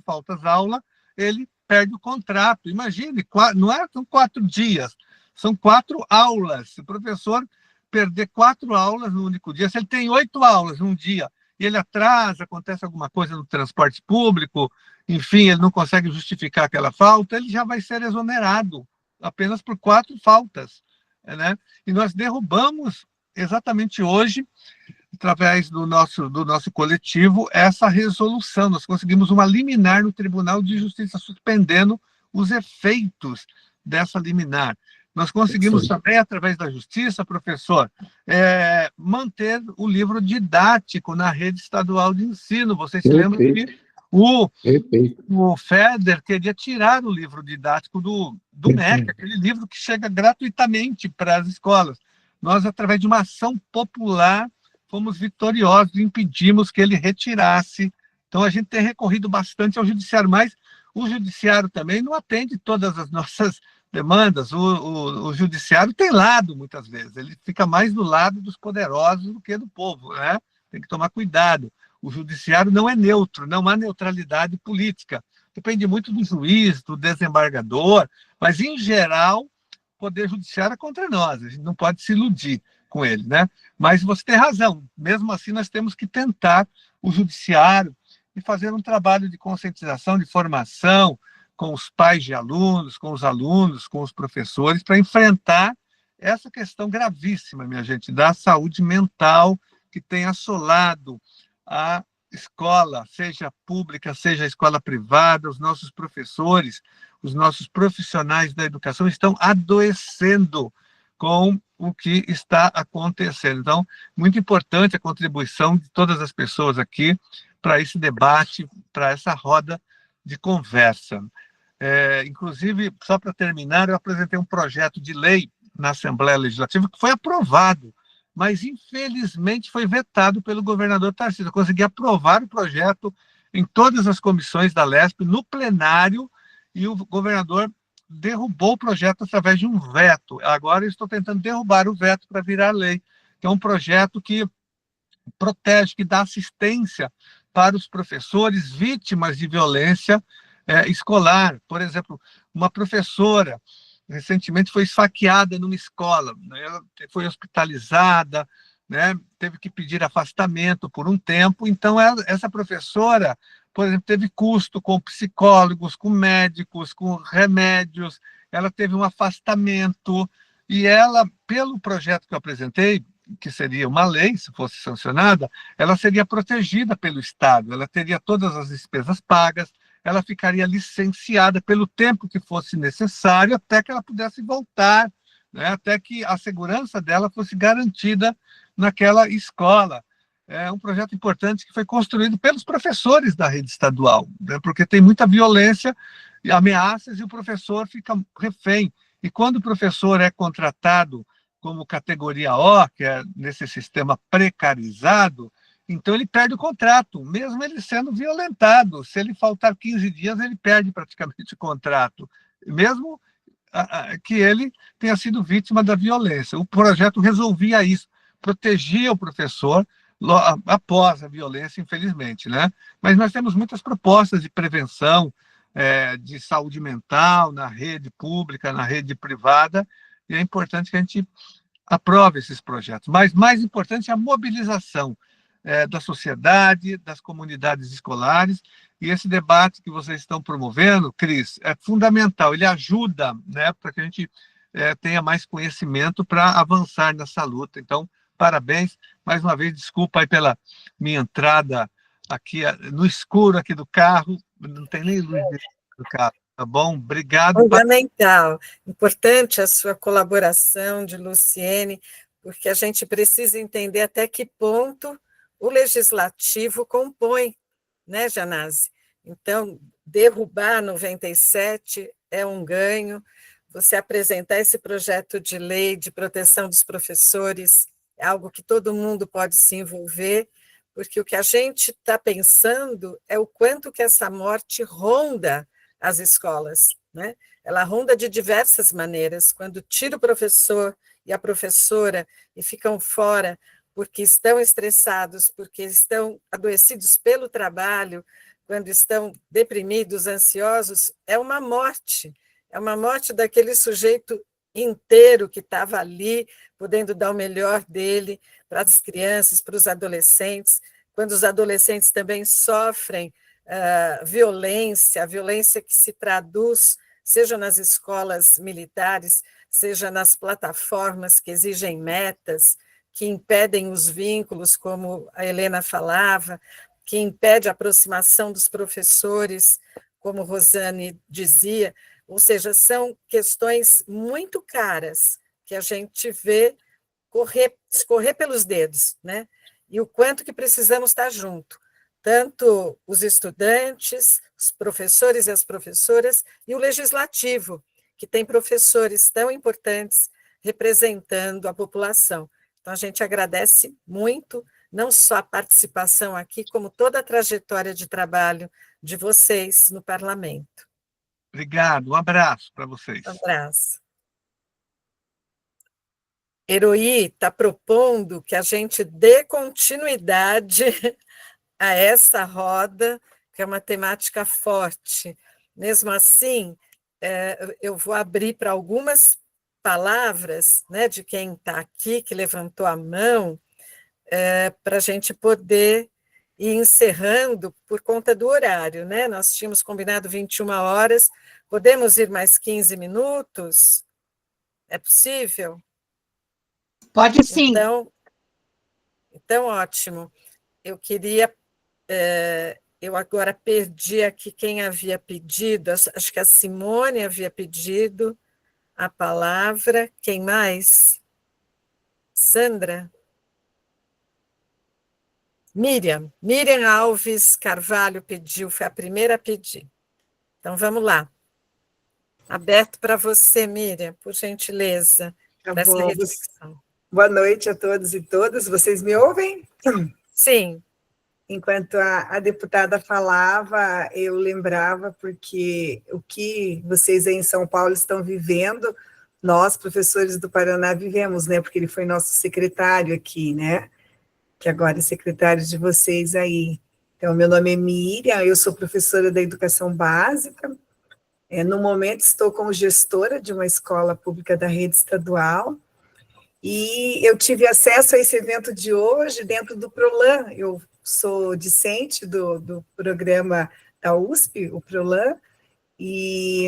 S8: faltas aula, ele perde o contrato. Imagine, não são 4 dias, são 4 aulas. Se o professor perder 4 aulas no único dia, se ele tem 8 aulas num dia e ele atrasa, acontece alguma coisa no transporte público, enfim, ele não consegue justificar aquela falta, ele já vai ser exonerado apenas por 4 faltas, né? E nós derrubamos exatamente hoje, através do nosso coletivo, essa resolução. Nós conseguimos uma liminar no Tribunal de Justiça, suspendendo os efeitos dessa liminar. Nós conseguimos também, através da Justiça, professor, manter o livro didático na rede estadual de ensino. Vocês se lembram que o Feder queria tirar o livro didático do MEC, aquele livro que chega gratuitamente para as escolas. Nós, através de uma ação popular, fomos vitoriosos e impedimos que ele retirasse. Então, a gente tem recorrido bastante ao judiciário, mas o judiciário também não atende todas as nossas demandas. O judiciário tem lado, muitas vezes. Ele fica mais do lado dos poderosos do que do povo, né? Tem que tomar cuidado. O judiciário não é neutro, não há neutralidade política. Depende muito do juiz, do desembargador, mas, em geral, o poder judiciário é contra nós. A gente não pode se iludir com ele, né? Mas você tem razão. Mesmo assim, nós temos que tentar o judiciário e fazer um trabalho de conscientização, de formação com os pais de alunos, com os alunos, com os professores, para enfrentar essa questão gravíssima, minha gente, da saúde mental que tem assolado a escola, seja pública, seja a escola privada. Os nossos professores, os nossos profissionais da educação estão adoecendo com o que está acontecendo. Então, muito importante a contribuição de todas as pessoas aqui para esse debate, para essa roda de conversa. Inclusive, só para terminar, eu apresentei um projeto de lei na Assembleia Legislativa que foi aprovado, mas, infelizmente, foi vetado pelo governador Tarcísio. Eu consegui aprovar o projeto em todas as comissões da LESP, no plenário, e o governador derrubou o projeto através de um veto. Agora eu estou tentando derrubar o veto para virar lei, que é um projeto que protege, que dá assistência para os professores vítimas de violência escolar. Por exemplo, uma professora recentemente foi esfaqueada numa escola, né? Ela foi hospitalizada, né? Teve que pedir afastamento por um tempo. Então, essa professora, por exemplo, teve custo com psicólogos, com médicos, com remédios, ela teve um afastamento, e ela, pelo projeto que eu apresentei, que seria uma lei, se fosse sancionada, ela seria protegida pelo Estado, ela teria todas as despesas pagas, ela ficaria licenciada pelo tempo que fosse necessário até que ela pudesse voltar, né, até que a segurança dela fosse garantida naquela escola. É um projeto importante que foi construído pelos professores da rede estadual, né, porque tem muita violência e ameaças e o professor fica refém. E quando o professor é contratado como categoria O, que é nesse sistema precarizado, então ele perde o contrato, mesmo ele sendo violentado. Se ele faltar 15 dias, ele perde praticamente o contrato, mesmo que ele tenha sido vítima da violência. O projeto resolvia isso, protegia o professor após a violência, infelizmente, né? Mas nós temos muitas propostas de prevenção, de saúde mental na rede pública, na rede privada, e é importante que a gente aprove esses projetos. Mas mais importante é a mobilização da sociedade, das comunidades escolares, e esse debate que vocês estão promovendo, Cris, é fundamental, ele ajuda, né, para que a gente tenha mais conhecimento para avançar nessa luta. Então, parabéns, mais uma vez, desculpa aí pela minha entrada aqui no escuro aqui do carro, não tem nem luz do carro, tá bom? Obrigado.
S1: Fundamental, importante a sua colaboração de Luciene, porque a gente precisa entender até que ponto o legislativo compõe, né, Janase? Então, derrubar 97 é um ganho, você apresentar esse projeto de lei de proteção dos professores é algo que todo mundo pode se envolver, porque o que a gente está pensando é o quanto que essa morte ronda as escolas, né? Ela ronda de diversas maneiras, quando tira o professor e a professora e ficam fora porque estão estressados, porque estão adoecidos pelo trabalho, quando estão deprimidos, ansiosos, é uma morte daquele sujeito inteiro que estava ali, podendo dar o melhor dele para as crianças, para os adolescentes, quando os adolescentes também sofrem violência, a violência que se traduz, seja nas escolas militares, seja nas plataformas que exigem metas, que impedem os vínculos, como a Helena falava, que impede a aproximação dos professores, como Rosane dizia, ou seja, são questões muito caras que a gente vê escorrer pelos dedos, né? E o quanto que precisamos estar junto, tanto os estudantes, os professores e as professoras, e o legislativo, que tem professores tão importantes representando a população. Então, a gente agradece muito, não só a participação aqui, como toda a trajetória de trabalho de vocês no parlamento.
S8: Obrigado, um abraço para vocês.
S1: Um abraço. Heroí está propondo que a gente dê continuidade a essa roda, que é uma temática forte. Mesmo assim, eu vou abrir para algumas palavras, né, de quem está aqui, que levantou a mão, para a gente poder ir encerrando por conta do horário, né? Nós tínhamos combinado 21 horas, podemos ir mais 15 minutos? É possível?
S2: Pode sim.
S1: Então ótimo. Eu queria... eu agora perdi aqui quem havia pedido, acho que a Simone havia pedido a palavra. Quem mais? Sandra? Miriam Alves Carvalho pediu, foi a primeira a pedir. Então, vamos lá. Aberto para você, Miriam, por gentileza, para essa reflexão.
S10: Boa noite a todos e todas. Vocês me ouvem?
S1: Sim.
S10: Enquanto a deputada falava, eu lembrava, porque o que vocês aí em São Paulo estão vivendo, nós, professores do Paraná, vivemos, né? Porque ele foi nosso secretário aqui, né? Que agora é secretário de vocês aí. Então, meu nome é Miriam, eu sou professora da educação básica. No momento, estou como gestora de uma escola pública da rede estadual. E eu tive acesso a esse evento de hoje dentro do PROLAN. Eu sou discente do programa da USP, o PROLAN, e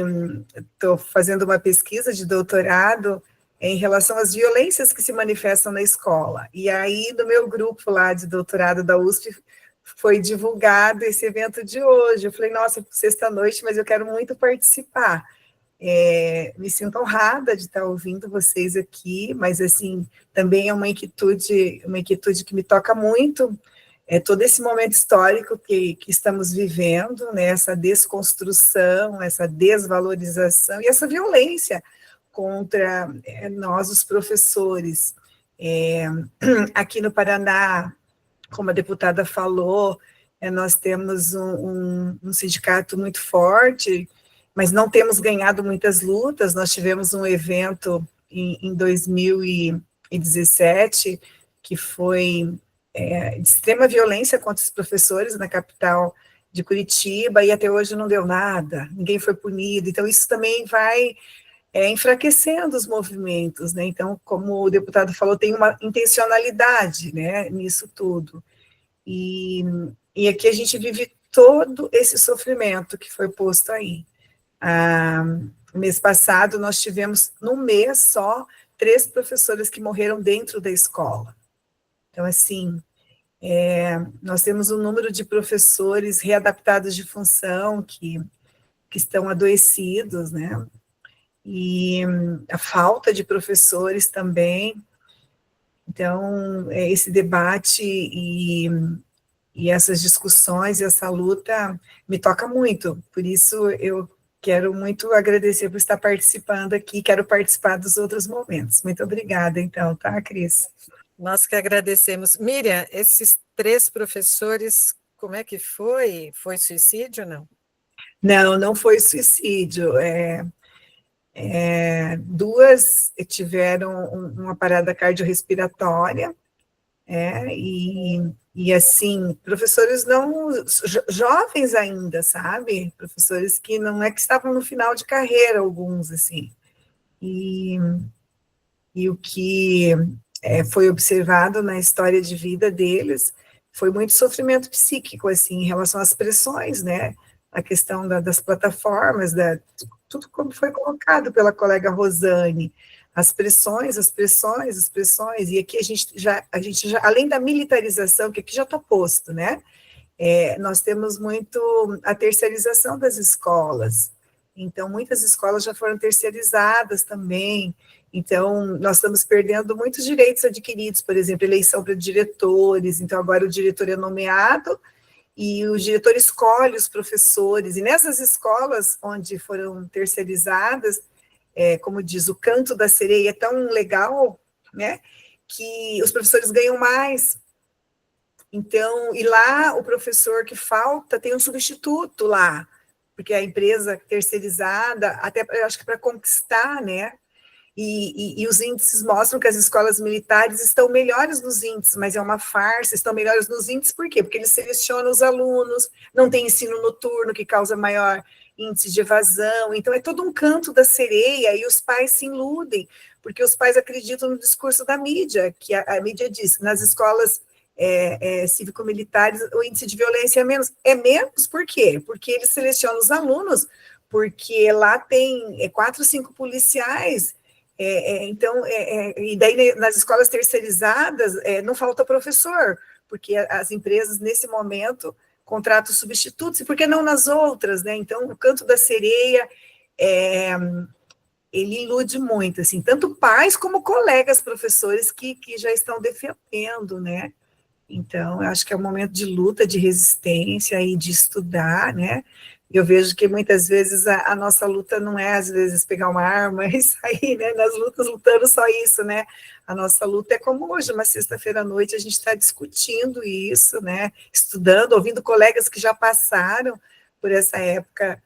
S10: estou fazendo uma pesquisa de doutorado em relação às violências que se manifestam na escola. E aí, no meu grupo lá de doutorado da USP, foi divulgado esse evento de hoje. Eu falei, nossa, sexta-noite, mas eu quero muito participar. Me sinto honrada de estar ouvindo vocês aqui, mas, assim, também é uma inquietude que me toca muito, todo esse momento histórico que estamos vivendo, né, essa desconstrução, essa desvalorização e essa violência contra nós, os professores. Aqui no Paraná, como a deputada falou, nós temos um sindicato muito forte, mas não temos ganhado muitas lutas. Nós tivemos um evento em 2017, que foi de extrema violência contra os professores na capital de Curitiba, e até hoje não deu nada, ninguém foi punido. Então, isso também vai enfraquecendo os movimentos, né? Então, como o deputado falou, tem uma intencionalidade, né, nisso tudo. E aqui a gente vive todo esse sofrimento que foi posto aí. Mês passado, nós tivemos, num mês só, 3 professoras que morreram dentro da escola. Então, assim, nós temos um número de professores readaptados de função que estão adoecidos, né? E a falta de professores também. Então, esse debate e essas discussões e essa luta me toca muito. Por isso, eu quero muito agradecer por estar participando aqui, quero participar dos outros momentos. Muito obrigada, então, tá, Cris?
S1: Nós que agradecemos. Miriam, esses 3 professores, como é que foi? Foi suicídio ou não?
S10: Não, não foi suicídio. 2 tiveram uma parada cardiorrespiratória, e assim, professores não jovens ainda, sabe? Professores que não é que estavam no final de carreira, alguns, assim. E o que foi observado na história de vida deles foi muito sofrimento psíquico, assim, em relação às pressões, né? A questão das plataformas, tudo como foi colocado pela colega Rosane, as pressões, e aqui a gente já, além da militarização, que aqui já está posto, né? Nós temos muito a terceirização das escolas, então muitas escolas já foram terceirizadas também, então nós estamos perdendo muitos direitos adquiridos, por exemplo, eleição para diretores, então agora o diretor é nomeado, e o diretor escolhe os professores, e nessas escolas onde foram terceirizadas, como diz, o canto da sereia é tão legal, né, que os professores ganham mais. Então, e lá o professor que falta tem um substituto lá, porque a empresa terceirizada, até eu acho que para conquistar, né, e os índices mostram que as escolas militares estão melhores nos índices, mas é uma farsa, estão melhores nos índices, por quê? Porque eles selecionam os alunos, não tem ensino noturno, que causa maior índice de evasão, então é todo um canto da sereia, e os pais se iludem, porque os pais acreditam no discurso da mídia, que a mídia diz, nas escolas cívico-militares, o índice de violência é menos. É menos por quê? Porque eles selecionam os alunos, porque lá tem 4, 5 policiais, então, e daí nas escolas terceirizadas não falta professor, porque as empresas, nesse momento, contratam substitutos, e por que não nas outras, né? Então, o canto da sereia, ele ilude muito, assim, tanto pais como colegas professores que já estão defendendo, né? Então, eu acho que é um momento de luta, de resistência e de estudar, né? Eu vejo que muitas vezes a nossa luta não é, às vezes, pegar uma arma e sair, né, nas lutas, lutando só isso, né? A nossa luta é como hoje, uma sexta-feira à noite, a gente está discutindo isso, né? Estudando, ouvindo colegas que já passaram por essa época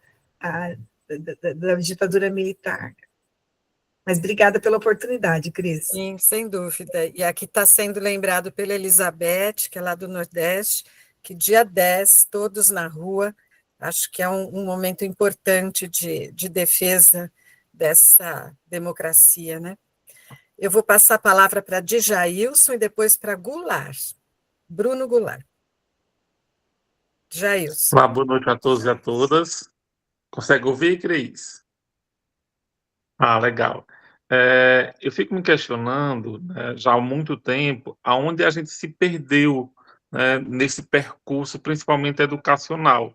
S10: da ditadura militar. Mas obrigada pela oportunidade, Cris.
S1: Sim, sem dúvida. E aqui está sendo lembrado pela Elizabeth, que é lá do Nordeste, que dia 10, todos na rua, acho que é um momento importante de defesa dessa democracia, né? Eu vou passar a palavra para Djailson e depois para Goulart, Bruno Goulart. Djailson.
S11: Olá, boa noite a todos e a todas. Consegue ouvir, Cris? Legal. Eu fico me questionando, né, já há muito tempo, aonde a gente se perdeu, né, nesse percurso, principalmente educacional.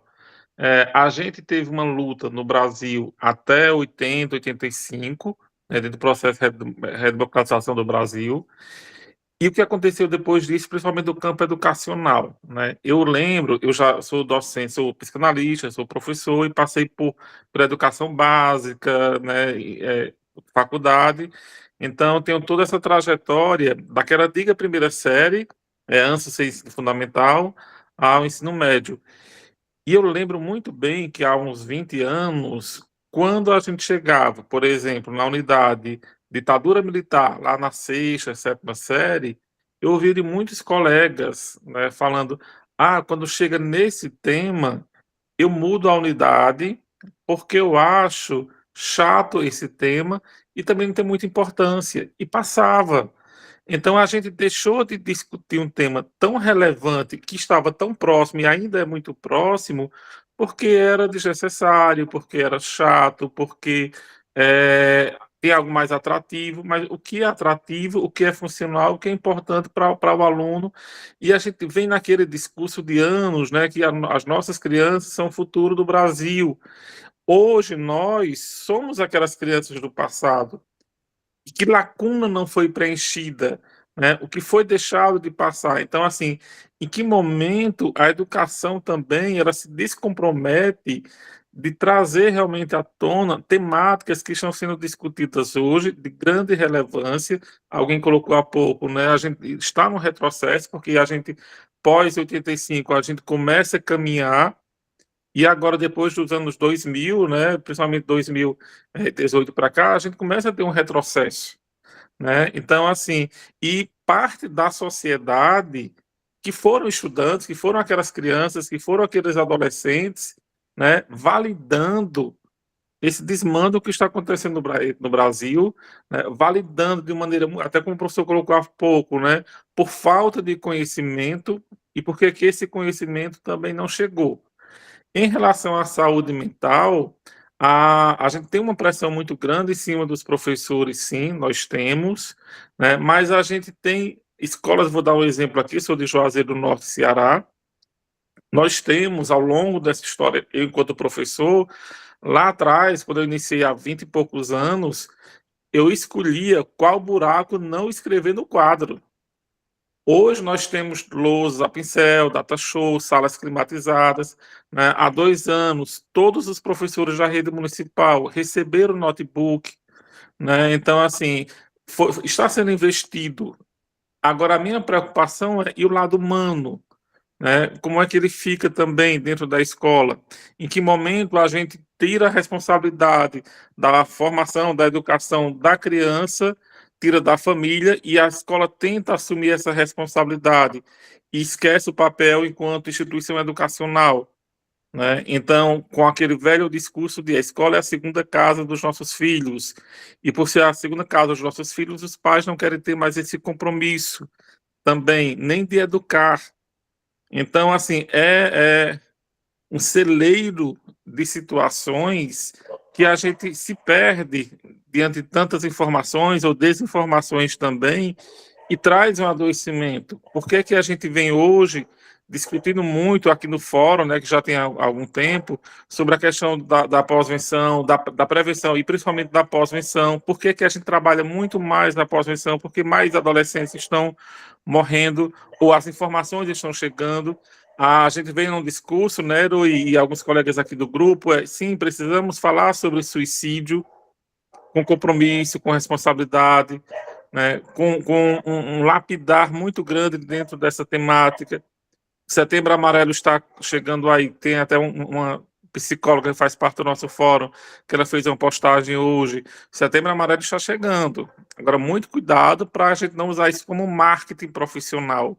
S11: A gente teve uma luta no Brasil até 80, 85, né, dentro do processo de redemocratização do Brasil. E o que aconteceu depois disso, principalmente do campo educacional, né? Eu lembro, eu já sou docente, sou psicanalista, sou professor e passei por educação básica, né, faculdade. Então, eu tenho toda essa trajetória daquela antiga primeira série, antes de ser ensino fundamental, ao ensino médio. E eu lembro muito bem que há uns 20 anos, quando a gente chegava, por exemplo, na unidade ditadura militar, lá na 6ª, 7ª série, eu ouvi de muitos colegas, né, falando, quando chega nesse tema, eu mudo a unidade, porque eu acho chato esse tema e também não tem muita importância, e passava. Então a gente deixou de discutir um tema tão relevante, que estava tão próximo e ainda é muito próximo, porque era desnecessário, porque era chato, porque tem algo mais atrativo, mas o que é atrativo, o que é funcional, o que é importante para o aluno, e a gente vem naquele discurso de anos, né, que as nossas crianças são o futuro do Brasil. Hoje nós somos aquelas crianças do passado. E que lacuna não foi preenchida, né? O que foi deixado de passar. Então, assim, em que momento a educação também ela se descompromete de trazer realmente à tona temáticas que estão sendo discutidas hoje de grande relevância. Alguém colocou há pouco, né? A gente está no retrocesso porque a gente pós 85 a gente começa a caminhar e agora, depois dos anos 2000, né, principalmente 2018 para cá, a gente começa a ter um retrocesso, né? Então, assim, e parte da sociedade que foram estudantes, que foram aquelas crianças, que foram aqueles adolescentes, né, validando esse desmando que está acontecendo no Brasil, né, validando de maneira, até como o professor colocou há pouco, né, por falta de conhecimento e porque que esse conhecimento também não chegou. Em relação à saúde mental, a gente tem uma pressão muito grande em cima dos professores, sim, nós temos, né, mas a gente tem escolas, vou dar um exemplo aqui, sou de Juazeiro do Norte, Ceará, nós temos, ao longo dessa história, eu enquanto professor, lá atrás, quando eu iniciei há 20 e poucos anos, eu escolhia qual buraco não escrever no quadro. Hoje nós temos lousa a pincel, data show, salas climatizadas, né? Há 2 anos, todos os professores da rede municipal receberam notebook, né? Então, assim, está sendo investido. Agora, a minha preocupação é e o lado humano, né? Como é que ele fica também dentro da escola? Em que momento a gente tira a responsabilidade da formação, da educação da criança, tira da família e a escola tenta assumir essa responsabilidade e esquece o papel enquanto instituição educacional, né? Então, com aquele velho discurso de a escola é a segunda casa dos nossos filhos, e por ser a segunda casa dos nossos filhos, os pais não querem ter mais esse compromisso também, nem de educar. Então, assim, é um celeiro de situações que a gente se perde diante de tantas informações ou desinformações também e traz um adoecimento. Por que que a gente vem hoje discutindo muito aqui no fórum, né, que já tem algum tempo, sobre a questão da pós-venção, da prevenção e principalmente da pós-venção? Por que que a gente trabalha muito mais na pós-venção? Porque mais adolescentes estão morrendo ou as informações estão chegando. A gente vem num discurso, Nero e alguns colegas aqui do grupo, sim, precisamos falar sobre suicídio com compromisso, com responsabilidade, né, com um lapidar muito grande dentro dessa temática. Setembro Amarelo está chegando aí, tem até uma psicóloga que faz parte do nosso fórum, que ela fez uma postagem hoje. Setembro Amarelo está chegando. Agora, muito cuidado para a gente não usar isso como marketing profissional,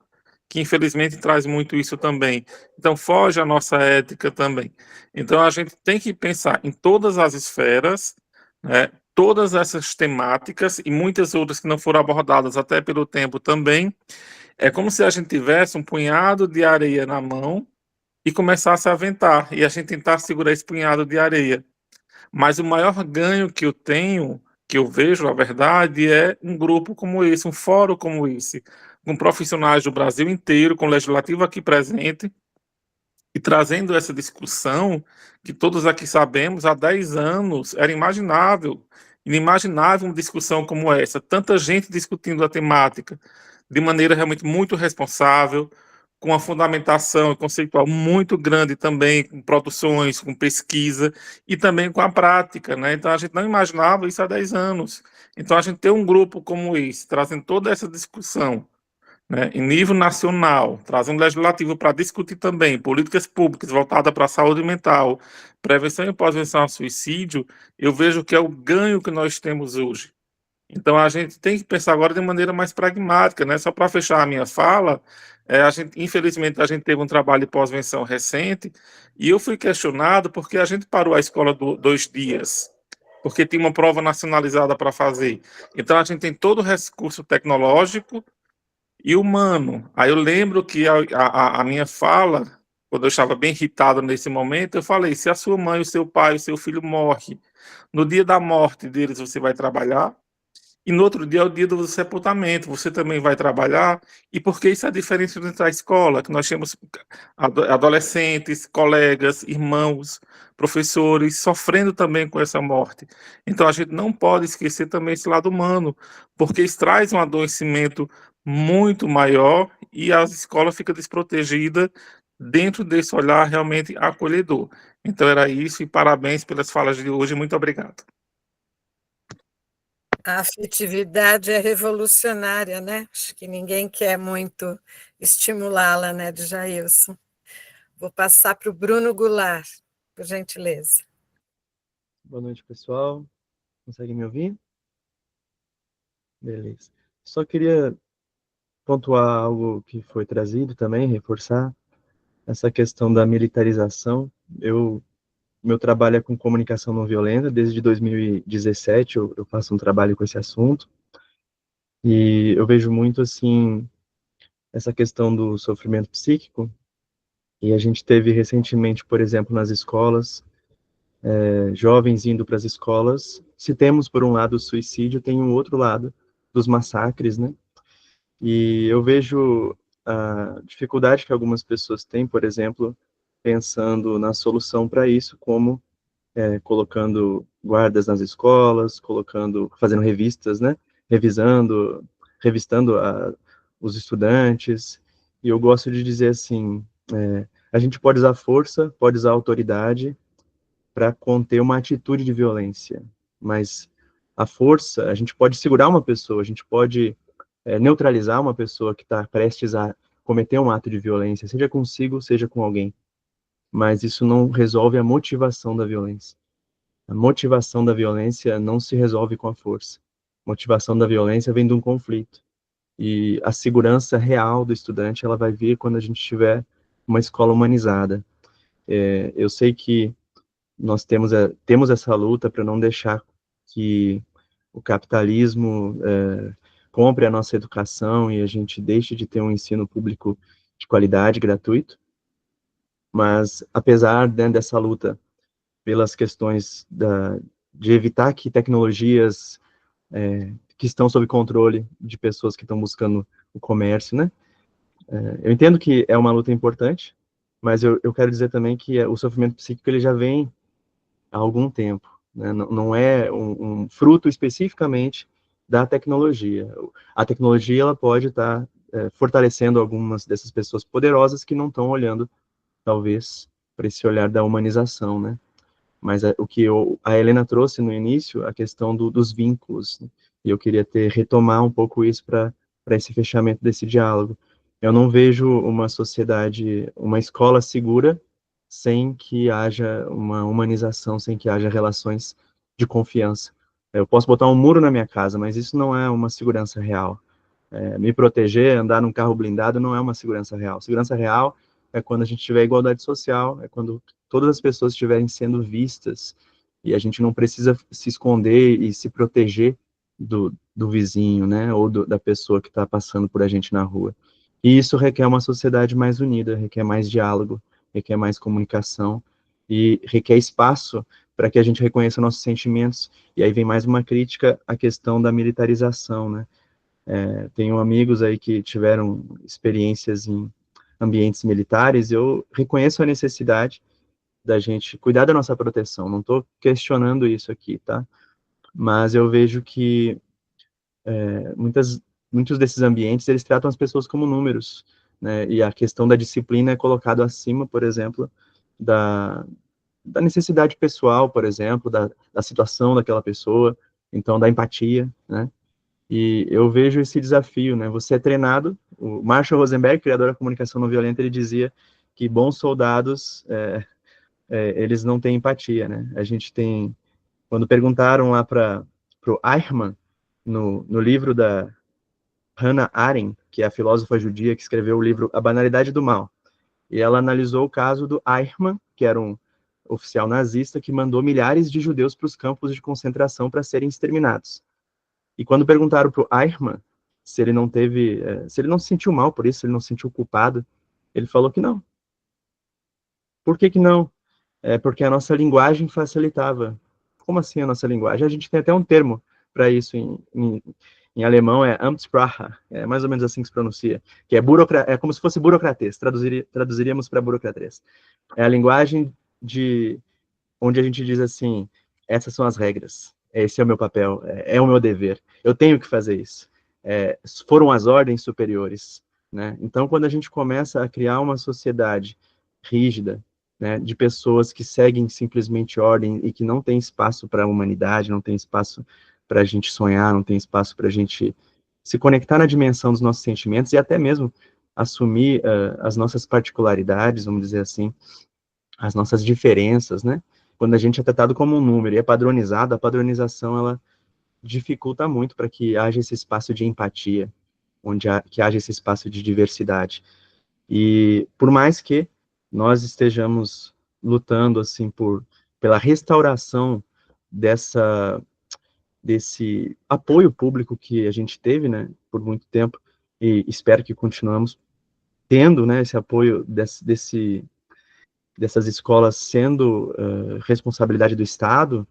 S11: que infelizmente traz muito isso também. Então, foge a nossa ética também. Então, a gente tem que pensar em todas as esferas, né, todas essas temáticas e muitas outras que não foram abordadas até pelo tempo também. É como se a gente tivesse um punhado de areia na mão e começasse a aventar, e a gente tentar segurar esse punhado de areia. Mas o maior ganho que eu tenho, que eu vejo, a verdade, é um grupo como esse, um fórum como esse, com profissionais do Brasil inteiro, com o legislativo aqui presente, e trazendo essa discussão que todos aqui sabemos, há 10 anos era inimaginável uma discussão como essa, tanta gente discutindo a temática de maneira realmente muito responsável, com uma fundamentação conceitual muito grande também, com produções, com pesquisa e também com a prática, né? Então a gente não imaginava isso há 10 anos. Então a gente ter um grupo como esse, trazendo toda essa discussão, né, em nível nacional, trazendo legislativo para discutir também políticas públicas voltadas para a saúde mental, prevenção e pós-venção ao suicídio, eu vejo que é o ganho que nós temos hoje. Então, a gente tem que pensar agora de maneira mais pragmática, né? Só para fechar a minha fala, infelizmente, a gente teve um trabalho de pós-venção recente e eu fui questionado porque a gente parou a escola 2 dias. porque tem uma prova nacionalizada para fazer. Então, a gente tem todo o recurso tecnológico e humano. Aí eu lembro que a minha fala, quando eu estava bem irritado nesse momento, eu falei, se a sua mãe, o seu pai, o seu filho morre, no dia da morte deles você vai trabalhar? E no outro dia é o dia do sepultamento, você também vai trabalhar? E por que isso é diferente dentro da escola? Que nós temos adolescentes, colegas, irmãos, professores sofrendo também com essa morte. Então a gente não pode esquecer também esse lado humano, porque isso traz um adoecimento muito maior e a escola fica desprotegida dentro desse olhar realmente acolhedor. Então era isso e parabéns pelas falas de hoje. Muito obrigado.
S1: A afetividade é revolucionária, né? Acho que ninguém quer muito estimulá-la, né, de Jailson. Vou passar para o Bruno Goulart, por gentileza.
S12: Boa noite, pessoal. Consegue me ouvir? Beleza. Só queria pontuar algo que foi trazido também, reforçar essa questão da militarização. Meu trabalho é com comunicação não violenta, desde 2017 eu faço um trabalho com esse assunto, e eu vejo muito, assim, essa questão do sofrimento psíquico, e a gente teve recentemente, por exemplo, nas escolas, jovens indo para as escolas. Se temos, por um lado, o suicídio, tem um outro lado dos massacres, né? E eu vejo a dificuldade que algumas pessoas têm, por exemplo, pensando na solução para isso, como colocando guardas nas escolas, fazendo revistas, né? Revistando os estudantes. E eu gosto de dizer assim, a gente pode usar força, pode usar autoridade para conter uma atitude de violência, mas a força, a gente pode segurar uma pessoa, a gente pode neutralizar uma pessoa que está prestes a cometer um ato de violência, seja consigo, seja com alguém, mas isso não resolve a motivação da violência. A motivação da violência não se resolve com a força. A motivação da violência vem de um conflito. E a segurança real do estudante, ela vai vir quando a gente tiver uma escola humanizada. Eu sei que nós temos essa luta para não deixar que o capitalismo compre a nossa educação e a gente deixe de ter um ensino público de qualidade, gratuito. Mas, apesar, né, dessa luta pelas questões de evitar que tecnologias que estão sob controle de pessoas que estão buscando o comércio, né? Eu entendo que é uma luta importante, mas eu quero dizer também que o sofrimento psíquico ele já vem há algum tempo, né? Não é um fruto especificamente da tecnologia. A tecnologia ela pode estar fortalecendo algumas dessas pessoas poderosas que não estão olhando, talvez, para esse olhar da humanização, né? Mas o que a Helena trouxe no início, a questão dos vínculos, né? E eu queria retomar um pouco isso para esse fechamento desse diálogo. Eu não vejo uma sociedade, uma escola segura, sem que haja uma humanização, sem que haja relações de confiança. Eu posso botar um muro na minha casa, mas isso não é uma segurança real. Me proteger, andar num carro blindado, não é uma segurança real. Segurança real é quando a gente tiver igualdade social, é quando todas as pessoas estiverem sendo vistas, e a gente não precisa se esconder e se proteger do vizinho, né, ou da pessoa que está passando por a gente na rua. E isso requer uma sociedade mais unida, requer mais diálogo, requer mais comunicação, e requer espaço para que a gente reconheça nossos sentimentos. E aí vem mais uma crítica à questão da militarização, né. Tenho amigos aí que tiveram experiências em ambientes militares, eu reconheço a necessidade da gente cuidar da nossa proteção, não estou questionando isso aqui, tá? Mas eu vejo que muitos desses ambientes, eles tratam as pessoas como números, né? E a questão da disciplina é colocada acima, por exemplo, da necessidade pessoal, por exemplo, da situação daquela pessoa, então da empatia, né? E eu vejo esse desafio, né? Você é treinado. O Marshall Rosenberg, criador da comunicação não violenta, ele dizia que bons soldados, eles não têm empatia, né? A gente tem, quando perguntaram lá para o Eichmann, no livro da Hannah Arendt, que é a filósofa judia que escreveu o livro A Banalidade do Mal, e ela analisou o caso do Eichmann, que era o oficial nazista que mandou milhares de judeus para os campos de concentração para serem exterminados. E quando perguntaram para o Eichmann se ele não se ele não se sentiu mal por isso, se ele não se sentiu culpado, ele falou que não. Por que não? Porque a nossa linguagem facilitava. Como assim a nossa linguagem? A gente tem até um termo para isso em alemão, é Amtssprache, é mais ou menos assim que se pronuncia, que é como se fosse burocratês, traduziríamos para burocratês. É a linguagem onde a gente diz assim, essas são as regras, esse é o meu papel, é o meu dever, eu tenho que fazer isso. Foram as ordens superiores, né? Então, quando a gente começa a criar uma sociedade rígida, né, de pessoas que seguem simplesmente ordem e que não tem espaço para a humanidade, não tem espaço para a gente sonhar, não tem espaço para a gente se conectar na dimensão dos nossos sentimentos e até mesmo assumir as nossas particularidades, vamos dizer assim, as nossas diferenças, né? Quando a gente é tratado como um número e é padronizado, a padronização, ela dificulta muito para que haja esse espaço de empatia, que haja esse espaço de diversidade. E por mais que nós estejamos lutando, assim, pela restauração desse apoio público que a gente teve, né, por muito tempo, e espero que continuamos tendo, né, esse apoio dessas escolas sendo responsabilidade do Estado,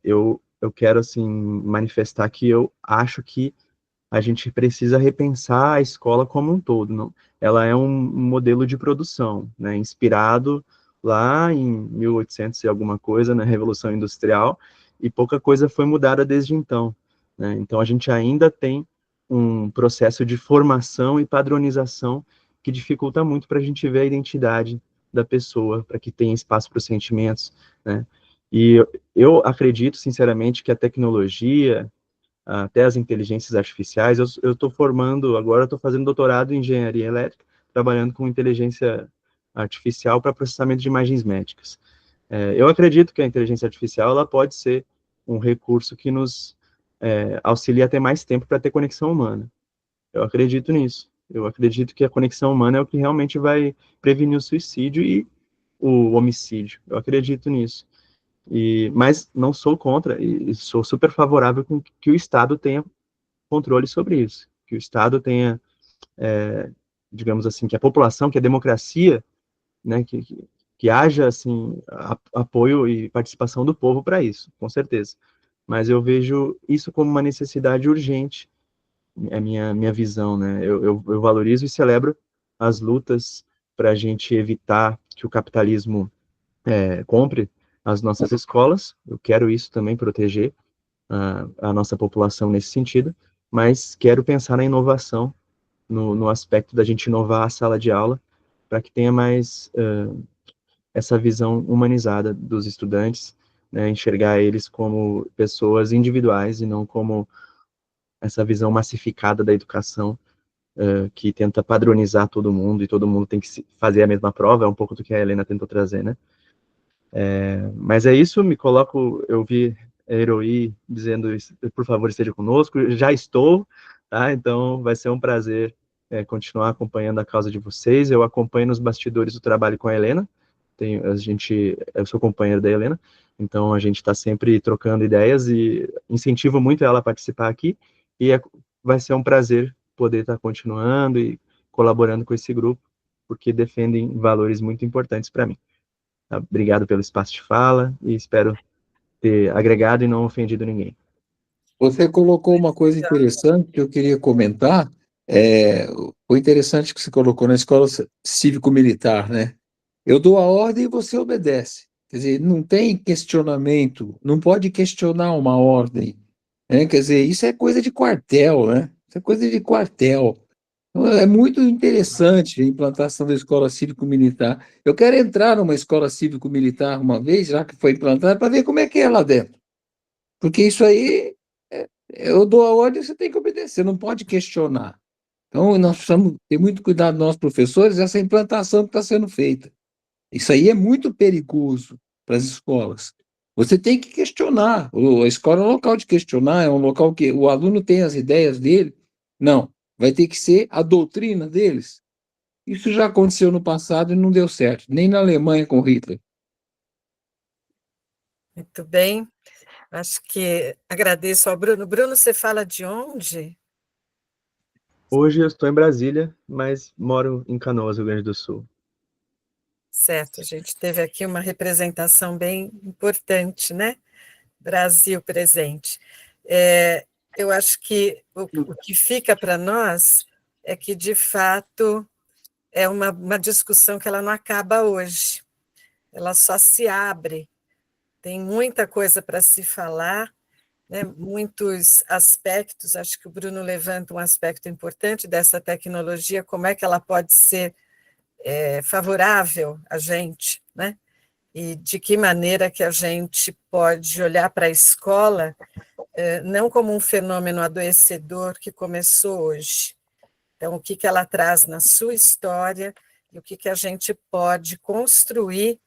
S12: eu quero, assim, manifestar que eu acho que a gente precisa repensar a escola como um todo. Não? Ela é um modelo de produção, né, inspirado lá em 1800 e alguma coisa, na Revolução Industrial, e pouca coisa foi mudada desde então. Né? Então, a gente ainda tem um processo de formação e padronização que dificulta muito para a gente ver a identidade da pessoa, para que tenha espaço para os sentimentos. Né? E eu acredito, sinceramente, que a tecnologia, até as inteligências artificiais, eu estou formando, agora estou fazendo doutorado em engenharia elétrica, trabalhando com inteligência artificial para processamento de imagens médicas. Eu acredito que a inteligência artificial ela pode ser um recurso que nos auxilia a ter mais tempo para ter conexão humana. Eu acredito nisso. Eu acredito que a conexão humana é o que realmente vai prevenir o suicídio e o homicídio. Eu acredito nisso. Mas não sou contra, e sou super favorável com que o Estado tenha controle sobre isso, que o Estado tenha, digamos assim, que a população, que a democracia, né, que haja, assim, apoio e participação do povo para isso, com certeza. Mas eu vejo isso como uma necessidade urgente, é a minha visão, né, eu valorizo e celebro as lutas para a gente evitar que o capitalismo compre as nossas escolas, eu quero isso também, proteger a nossa população nesse sentido, mas quero pensar na inovação, no aspecto da gente inovar a sala de aula, para que tenha mais essa visão humanizada dos estudantes, né, enxergar eles como pessoas individuais e não como essa visão massificada da educação, que tenta padronizar todo mundo, e todo mundo tem que fazer a mesma prova, é um pouco do que a Helena tentou trazer, né? Mas é isso, eu vi a Heroí dizendo, por favor, esteja conosco, já estou, tá? Então vai ser um prazer continuar acompanhando a causa de vocês. Eu acompanho nos bastidores o trabalho com a Helena, eu sou companheiro da Helena, então a gente está sempre trocando ideias e incentivo muito ela a participar aqui, e vai ser um prazer poder estar continuando e colaborando com esse grupo, porque defendem valores muito importantes para mim. Obrigado pelo espaço de fala e espero ter agregado e não ofendido ninguém.
S4: Você colocou uma coisa interessante que eu queria comentar. Foi interessante que você colocou na escola cívico-militar, né? Eu dou a ordem e você obedece. Quer dizer, não tem questionamento, não pode questionar uma ordem, né? Quer dizer, isso é coisa de quartel, né? Isso é coisa de quartel. É muito interessante a implantação da escola cívico-militar. Eu quero entrar numa escola cívico-militar uma vez, já que foi implantada, para ver como é que é lá dentro. Porque isso aí, eu dou a ordem, você tem que obedecer, não pode questionar. Então, nós precisamos ter muito cuidado, nós professores, essa implantação que está sendo feita. Isso aí é muito perigoso para as escolas. Você tem que questionar. A escola é um local de questionar, é um local que o aluno tem as ideias dele. Não. Vai ter que ser a doutrina deles. Isso já aconteceu no passado e não deu certo, nem na Alemanha com Hitler.
S1: Muito bem. Acho que agradeço ao Bruno. Bruno, você fala de onde?
S12: Hoje eu estou em Brasília, mas moro em Canoas, Rio Grande do Sul.
S1: Certo, a gente teve aqui uma representação bem importante, né? Brasil presente. Eu acho que o que fica para nós é que, de fato, é uma discussão que ela não acaba hoje, ela só se abre. Tem muita coisa para se falar, né? Muitos aspectos. Acho que o Bruno levanta um aspecto importante dessa tecnologia, como é que ela pode ser favorável a gente, né? E de que maneira que a gente pode olhar para a escola não como um fenômeno adoecedor que começou hoje. Então, o que ela traz na sua história e o que a gente pode construir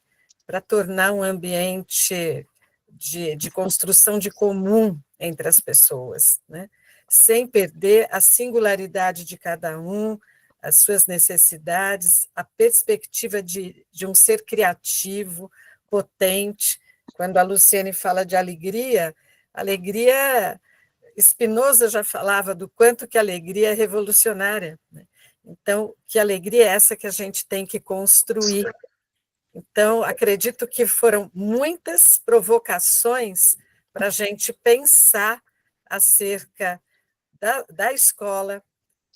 S1: para tornar um ambiente de construção de comum entre as pessoas, né? Sem perder a singularidade de cada um, as suas necessidades, a perspectiva de um ser criativo, potente. Quando a Luciane fala de alegria, Spinoza já falava do quanto que a alegria é revolucionária, né? Então, que alegria é essa que a gente tem que construir? Então, acredito que foram muitas provocações para a gente pensar acerca da escola,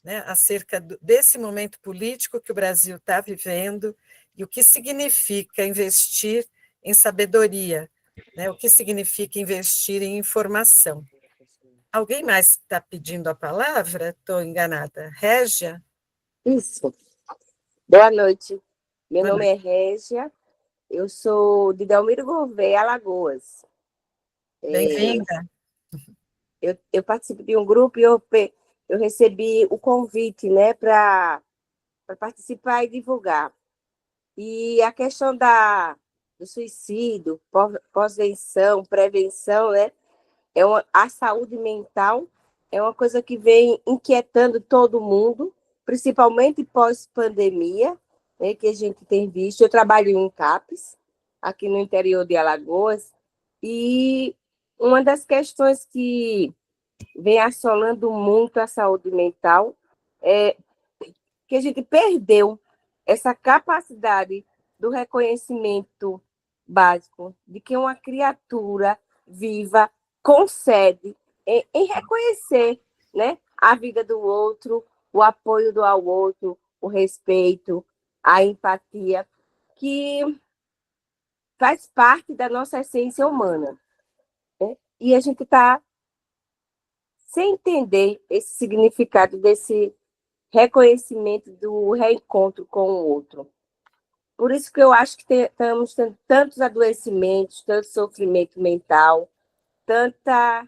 S1: né, acerca desse momento político que o Brasil está vivendo e o que significa investir em sabedoria, né, o que significa investir em informação. Alguém mais está pedindo a palavra? Estou enganada. Régia?
S13: Isso. Boa noite. Meu
S1: Boa
S13: nome
S1: noite.
S13: é Régia, eu sou de Delmiro Gouveia, Alagoas.
S1: Bem-vinda.
S13: Eu participo de um grupo e eu recebi o convite, né, para participar e divulgar. E a questão do suicídio, pós-venção, prevenção, né, a saúde mental é uma coisa que vem inquietando todo mundo, principalmente pós-pandemia, né, que a gente tem visto. Eu trabalho em CAPES, aqui no interior de Alagoas, e uma das questões que vem assolando muito a saúde mental é que a gente perdeu essa capacidade do reconhecimento básico de que uma criatura viva concede em reconhecer, né, a vida do outro, o apoio do ao outro, o respeito, a empatia, que faz parte da nossa essência humana, né? E a gente está sem entender esse significado desse reconhecimento do reencontro com o outro. Por isso que eu acho que estamos tendo tantos adoecimentos, tanto sofrimento mental, tanta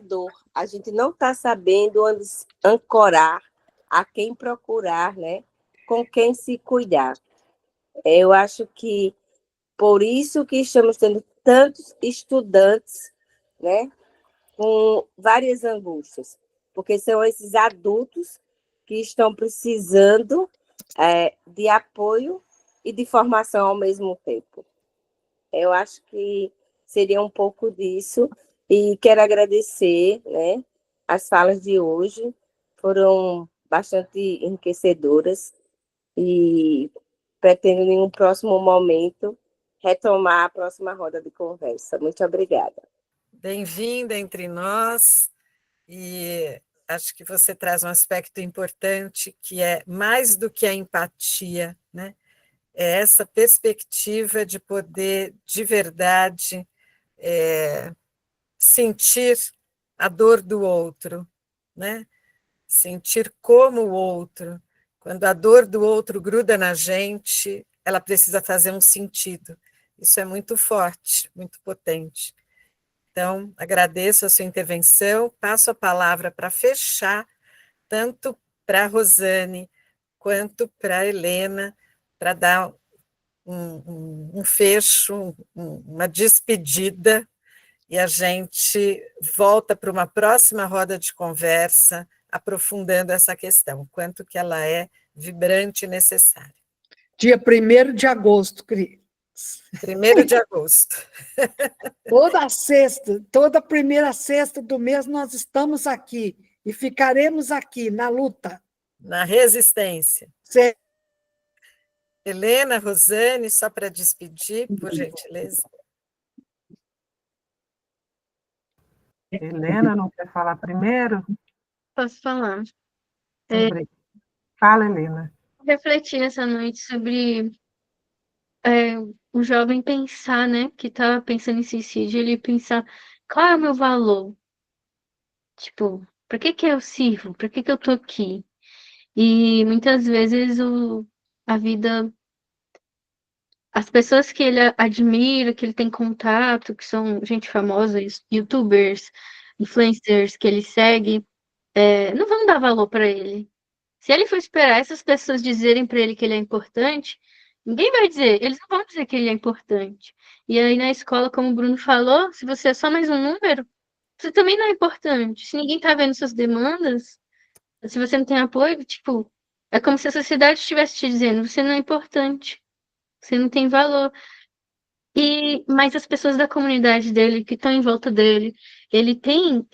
S13: dor. A gente não está sabendo onde ancorar, a quem procurar, né? Com quem se cuidar. Eu acho que por isso que estamos tendo tantos estudantes, né, com várias angústias, porque são esses adultos que estão precisando de apoio e de formação ao mesmo tempo. Eu acho que seria um pouco disso, e quero agradecer, né, as falas de hoje, foram bastante enriquecedoras, e pretendo, em um próximo momento, retomar a próxima roda de conversa. Muito obrigada.
S1: Bem-vinda entre nós, e acho que você traz um aspecto importante, que é mais do que a empatia, né? É essa perspectiva de poder, de verdade, sentir a dor do outro, né? Sentir como o outro. Quando a dor do outro gruda na gente, ela precisa fazer um sentido. Isso é muito forte, muito potente. Então, agradeço a sua intervenção, passo a palavra para fechar, tanto para a Rosane quanto para a Helena, para dar um fecho, uma despedida, e a gente volta para uma próxima roda de conversa, aprofundando essa questão, quanto que ela é vibrante e necessária.
S14: Dia 1º de agosto, Cris.
S1: 1º de agosto.
S14: Toda primeira sexta do mês nós estamos aqui e ficaremos aqui na luta.
S1: Na resistência.
S14: Certo.
S1: Helena, Rosane, só para despedir, por gentileza.
S6: Helena, não quer falar primeiro?
S5: Posso falar?
S6: Fala, Helena.
S5: Refleti essa noite sobre o jovem pensar, né, que estava pensando em suicídio, ele pensar, qual é o meu valor? Tipo, para que eu sirvo? Para que eu tô aqui? E muitas vezes a vida, as pessoas que ele admira, que ele tem contato, que são gente famosa, youtubers, influencers que ele segue, não vão dar valor para ele. Se ele for esperar essas pessoas dizerem para ele que ele é importante, ninguém vai dizer, eles não vão dizer que ele é importante. E aí na escola, como o Bruno falou, se você é só mais um número, você também não é importante. Se ninguém tá vendo suas demandas, se você não tem apoio, tipo, é como se a sociedade estivesse te dizendo, você não é importante, você não tem valor. Mas as pessoas da comunidade dele, que estão em volta dele, ele tem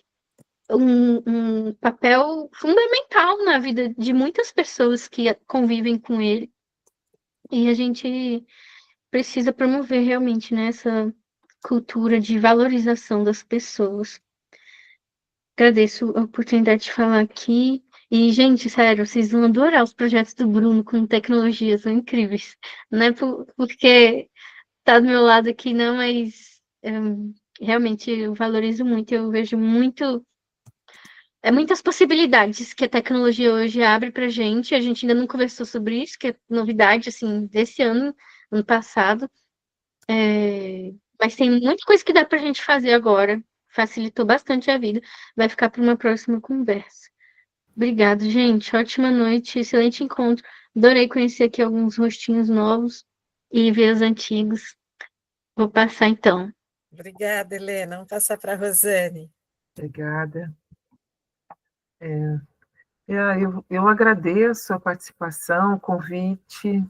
S5: um papel fundamental na vida de muitas pessoas que convivem com ele. E a gente precisa promover realmente, né, essa cultura de valorização das pessoas. Agradeço a oportunidade de falar aqui. E, gente, sério, vocês vão adorar os projetos do Bruno com tecnologia, são incríveis. Não é porque tá do meu lado aqui, não, mas realmente eu valorizo muito, eu vejo muitas possibilidades que a tecnologia hoje abre para a gente ainda não conversou sobre isso, que é novidade, assim, desse ano passado, mas tem muita coisa que dá para a gente fazer agora, facilitou bastante a vida, vai ficar para uma próxima conversa. Obrigada, gente, ótima noite, excelente encontro, adorei conhecer aqui alguns rostinhos novos e ver os antigos. Vou passar, então.
S1: Obrigada, Helena, vamos passar para a Rosane.
S6: Obrigada. Eu agradeço a participação, o convite.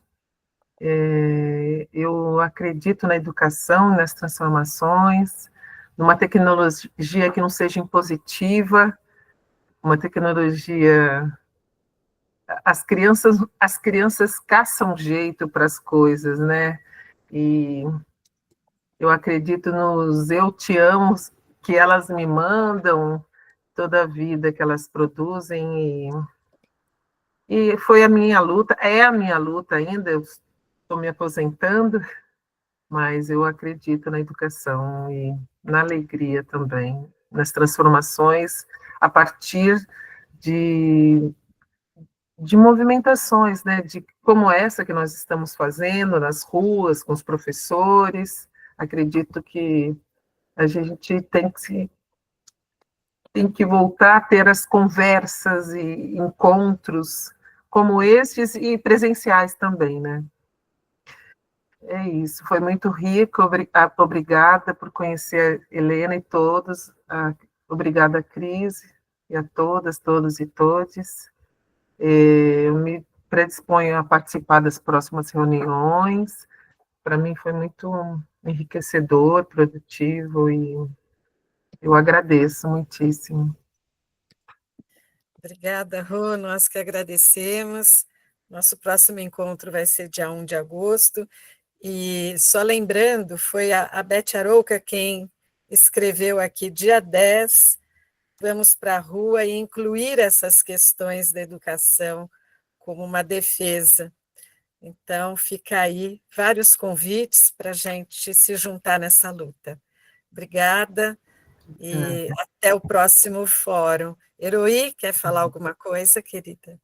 S6: Eu acredito na educação, nas transformações, numa tecnologia que não seja impositiva, uma tecnologia... As crianças caçam jeito para as coisas, né? E eu acredito nos eu te amo que elas me mandam, toda a vida que elas produzem, e foi a minha luta, é a minha luta ainda, eu estou me aposentando, mas eu acredito na educação e na alegria também, nas transformações a partir de movimentações, né, como essa que nós estamos fazendo nas ruas, com os professores. Acredito que a gente tem que voltar a ter as conversas e encontros como estes e presenciais também, né? É isso, foi muito rico, obrigada por conhecer a Helena e todos, obrigada, Cris, e a todas, todos e todes. Eu me predisponho a participar das próximas reuniões, para mim foi muito enriquecedor, produtivo, e eu agradeço muitíssimo.
S1: Obrigada, Rô, nós que agradecemos. Nosso próximo encontro vai ser dia 1 de agosto, e só lembrando, foi a Beth Arouca quem escreveu aqui, dia 10, vamos para a rua e incluir essas questões da educação como uma defesa. Então, fica aí vários convites para a gente se juntar nessa luta. Obrigada e até o próximo fórum. Heroí, quer falar alguma coisa, querida?